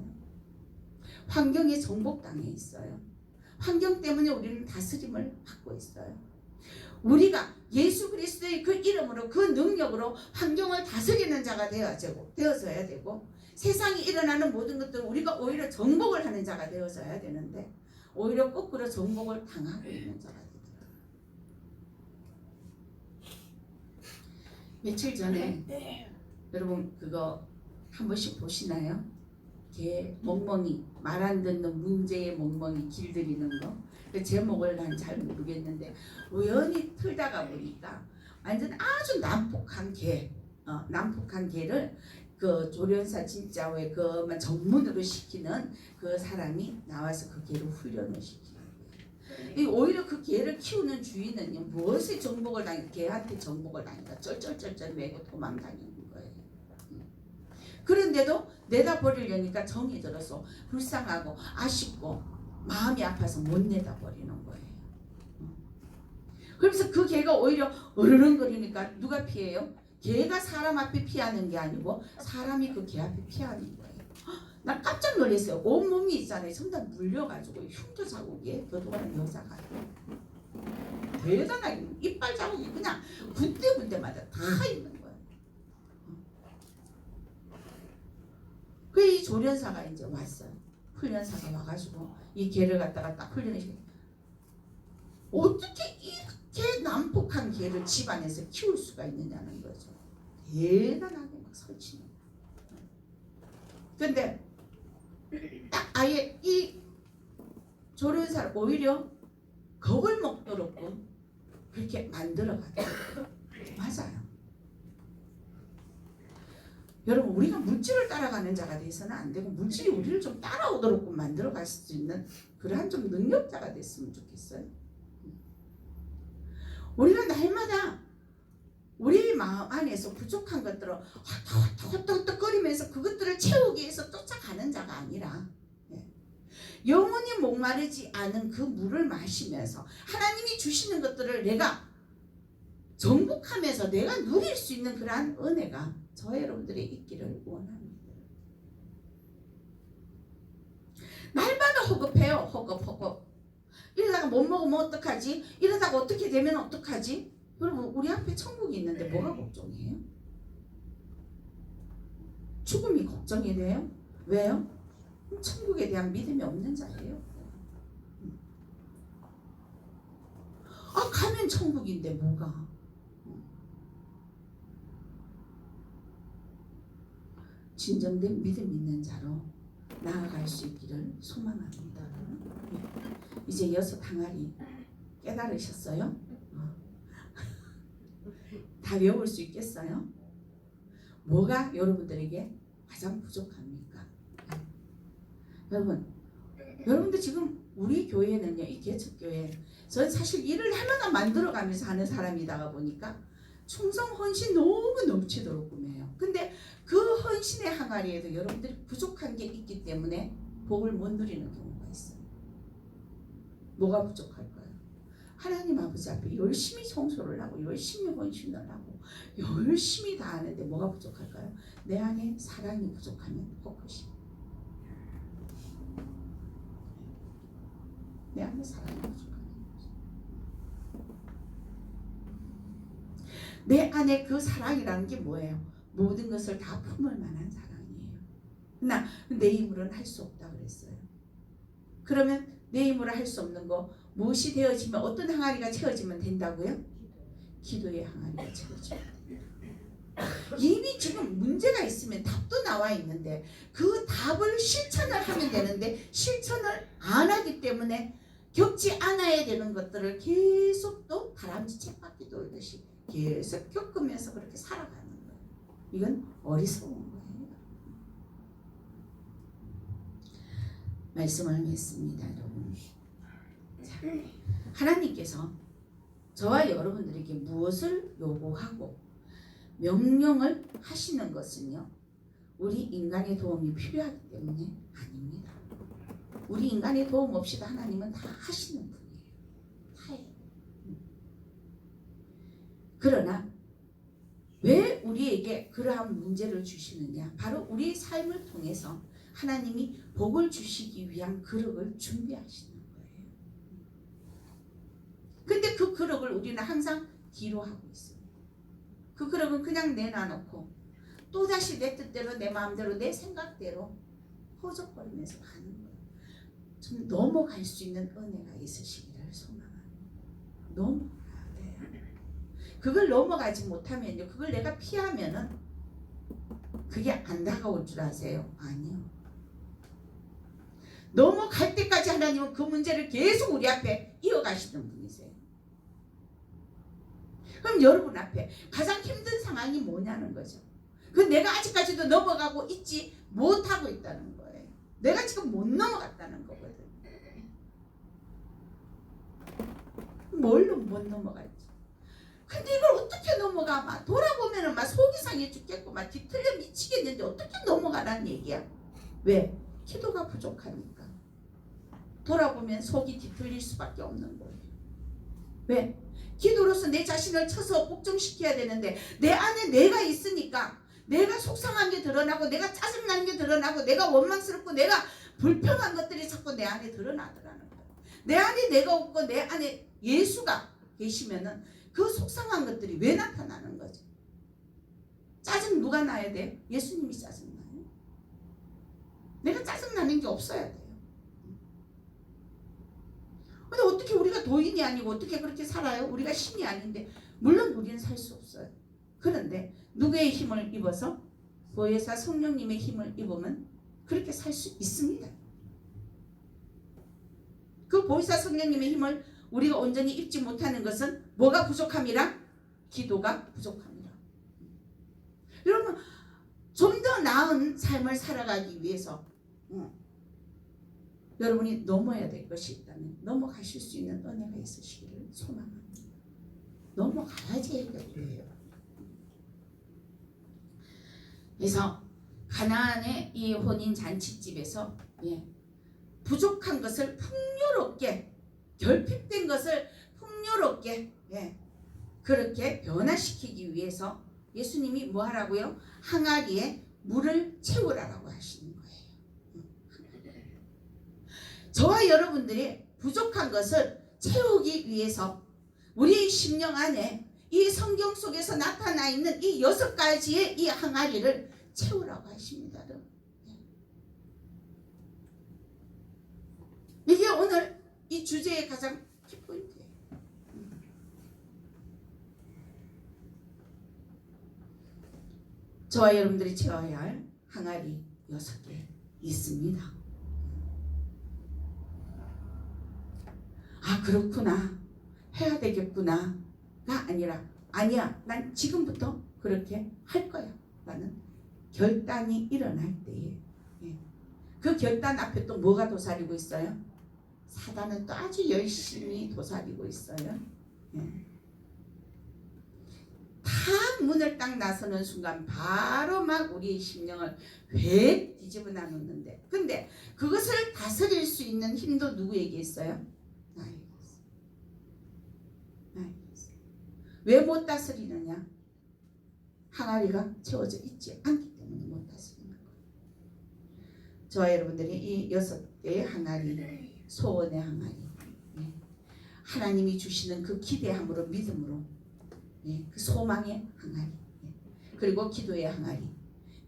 환경에 정복당해 있어요. 환경 때문에 우리는 다스림을 받고 있어요. 우리가 예수 그리스도의 그 이름으로 그 능력으로 환경을 다스리는 자가 되어져야 되고 세상에 일어나는 모든 것들을 우리가 오히려 정복을 하는 자가 되어져야 되는데 오히려 거꾸로 정복을 당하고 있는 자가 되더라고요. 며칠 전에 여러분 그거 한 번씩 보시나요? 개 멍멍이 말 안 듣는 문제의 멍멍이 길들이는 거. 그 제목을 난 잘 모르겠는데 우연히 틀다가 보니까 완전 아주 난폭한 개, 난폭한 개를 그 조련사 진짜 왜 그만 전문으로 시키는 그 사람이 나와서 그 개를 훈련을 시키는 거예요. 오히려 그 개를 키우는 주인은요 무엇에 정복을 당해 개한테 정복을 당해가 쩔쩔쩔쩔 매고 도망다니는 거예요. 그런데도 내다 버리려니까 정이 들어서 불쌍하고 아쉽고 마음이 아파서 못 내다 버리는 거예요. 그러면서 그 개가 오히려 으르렁거리니까 누가 피해요? 개가 사람 앞에 피하는 게 아니고 사람이 그 개 앞에 피하는 거예요. 나 깜짝 놀랐어요. 온몸이 있잖아요. 전부 다 물려가지고 흉터 자국이 그동안 여자가 대단하게 이빨 자국이 그냥 군데군데마다 다 있는 거예요. 그 이 조련사가 이제 왔어요. 훈련사가 와가지고 이 개를 갖다가 딱 훈련해. 어떻게 이렇게 난폭한 개를 집안에서 키울 수가 있느냐는 거죠. 대단하게 막 설치는. 근데 딱 아예 이 조련사를 오히려 겁을 먹도록 그렇게 만들어가더라고요. 맞아요. 여러분 우리가 물질을 따라가는 자가 돼서는 안 되고 물질이 우리를 좀 따라오도록 만들어갈 수 있는 그러한 좀 능력자가 됐으면 좋겠어요. 우리가 날마다 우리 마음 안에서 부족한 것들을 헛헛헛헛거리면서 그것들을 채우기 위해서 쫓아가는 자가 아니라 영원히 목마르지 않은 그 물을 마시면서 하나님이 주시는 것들을 내가 정복하면서 내가 누릴 수 있는 그러한 은혜가 저와 여러분들이 있기를 원합니다. 날마다 허겁해요. 허겁. 이러다가 못 먹으면 어떡하지? 이러다가 어떻게 되면 어떡하지? 여러분 우리 앞에 천국이 있는데 뭐가 걱정이에요? 죽음이 걱정이 돼요? 왜요? 천국에 대한 믿음이 없는 자예요. 아 가면 천국인데 뭐가? 진정된 믿음 있는 자로 나아갈 수 있기를 소망합니다. 이제 6 항아리 깨달으셨어요? 다 외울 수 있겠어요? 뭐가 여러분들에게 가장 부족합니까? 여러분들 지금 우리 교회는요, 이 개척교회, 저는 사실 일을 하나하나 만들어가면서 하는 사람이다가 보니까 충성 헌신 너무 넘치도록 꾸며요. 근데 그 헌신의 항아리에도 여러분들이 부족한 게 있기 때문에 복을 못 누리는 경우가 있어요. 뭐가 부족할까요? 하나님 아버지 앞에 열심히 청소를 하고 열심히 헌신을 하고 열심히 다 하는데 뭐가 부족할까요? 내 안에 사랑이 부족하면 헛것이. 내 안에 사랑이 부족하면 내 안에 그 사랑이라는 게 뭐예요? 모든 것을 다 품을 만한 사랑이에요. 그러나 내 힘으로는 할 수 없다 그랬어요. 그러면 내 힘으로 할 수 없는 거 무엇이 되어지면 어떤 항아리가 채워지면 된다고요? 기도의 항아리가 채워지면 돼요. 이미 지금 문제가 있으면 답도 나와 있는데 그 답을 실천을 하면 되는데 실천을 안 하기 때문에 겪지 않아야 되는 것들을 계속 또 다람쥐 쳇바퀴 돌듯이 계속 겪으면서 그렇게 살아가는 거예요. 이건 어리석은 거예요. 말씀을 맺습니다, 여러분. 자, 하나님께서 저와 여러분들에게 무엇을 요구하고 명령을 하시는 것은요, 우리 인간의 도움이 필요하기 때문에 아닙니다. 우리 인간의 도움 없이도 하나님은 다 하시는 분이에요. 다 해요. 그러나 왜 우리에게 그러한 문제를 주시느냐? 바로 우리의 삶을 통해서 하나님이 복을 주시기 위한 그릇을 준비하시는 거예요. 근데 그 그릇을 우리는 항상 뒤로 하고 있어요. 그 그릇은 그냥 내놔놓고 또다시 내 뜻대로 내 마음대로 내 생각대로 허적거리면서 가는 거예요. 좀 넘어갈 수 있는 은혜가 있으시기를 소망합니다. 넘어가야 돼요. 그걸 넘어가지 못하면요, 그걸 내가 피하면은 그게 안 다가올 줄 아세요? 아니요. 넘어갈 때까지 하나님은 그 문제를 계속 우리 앞에 이어가시는 분이세요. 그럼 여러분 앞에 가장 힘든 상황이 뭐냐는 거죠. 그 내가 아직까지도 넘어가고 있지 못하고 있다는 거예요. 내가 지금 못 넘어갔다는 거거든. 뭘로 못 넘어갔지? 근데 이걸 어떻게 넘어가? 막 돌아보면은 막 속이 상해 죽겠고 막 뒤틀려 미치겠는데 어떻게 넘어가라는 얘기야? 왜? 기도가 부족하니까. 돌아보면 속이 뒤틀릴 수밖에 없는 거예요. 왜? 기도로서 내 자신을 쳐서 복종시켜야 되는데 내 안에 내가 있으니까 내가 속상한 게 드러나고 내가 짜증나는 게 드러나고 내가 원망스럽고 내가 불평한 것들이 자꾸 내 안에 드러나더라는 거예요. 내 안에 내가 없고 내 안에 예수가 계시면은 그 속상한 것들이 왜 나타나는 거죠? 짜증 누가 나야 돼? 예수님이 짜증나요? 내가 짜증나는 게 없어야 돼요. 근데 어떻게 우리가 도인이 아니고 어떻게 그렇게 살아요? 우리가 신이 아닌데 물론 우리는 살 수 없어요. 그런데 누구의 힘을 입어서? 보혜사 성령님의 힘을 입으면 그렇게 살 수 있습니다. 그 보혜사 성령님의 힘을 우리가 온전히 입지 못하는 것은 뭐가 부족함이라? 기도가 부족함이라. 여러분 좀 더 나은 삶을 살아가기 위해서 여러분이 넘어야 될 것이 있다면 넘어가실 수 있는 은혜가 있으시기를 소망합니다. 넘어가야지 해결돼요. 그래서 가나안의 이 혼인 잔치집에서 부족한 것을 풍요롭게, 결핍된 것을 풍요롭게 그렇게 변화시키기 위해서 예수님이 뭐 하라고요? 항아리에 물을 채우라고 하시는 거예요. 저와 여러분들이 부족한 것을 채우기 위해서 우리의 심령 안에 이 성경 속에서 나타나 있는 이 6가지의 이 항아리를 채우라고 하십니다. 이게 오늘 이 주제의 가장 키포인트예요. 저와 여러분들이 채워야 할 항아리 6개 있습니다. 아, 그렇구나, 해야 되겠구나가 아니라, 아니야, 난 지금부터 그렇게 할 거야 라는 결단이 일어날 때에, 그 결단 앞에 또 뭐가 도사리고 있어요? 사단은 또 아주 열심히 도사리고 있어요. 다 문을 딱 나서는 순간 바로 막 우리의 심령을 획 뒤집어 놔놓는데, 근데 그것을 다스릴 수 있는 힘도 누구에게 있어요? 나에게 있어요. 나에게 있어요. 왜 못 다스리느냐? 항아리가 채워져 있지 않기 때문에 못 다스리는 거예요. 저와 여러분들이 이 6개의 항아리, 소원의 항아리, 하나님이 주시는 그 기대함으로, 믿음으로, 그 소망의 항아리, 그리고 기도의 항아리,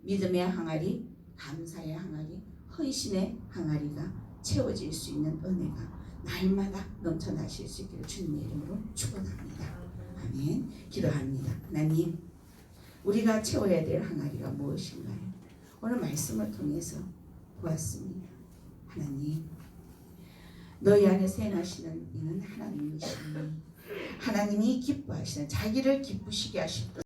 믿음의 항아리, 감사의 항아리, 헌신의 항아리가 채워질 수 있는 은혜가 날마다 넘쳐나실 수 있기를 주님의 이름으로 축원합니다. 아멘. 기도합니다. 하나님, 우리가 채워야 될 항아리가 무엇인가요? 오늘 말씀을 통해서 보았습니다. 하나님, 너희 안에서 행하시는 이는 하나님이시니 하나님이 기뻐하시는, 자기를 기쁘시게 하실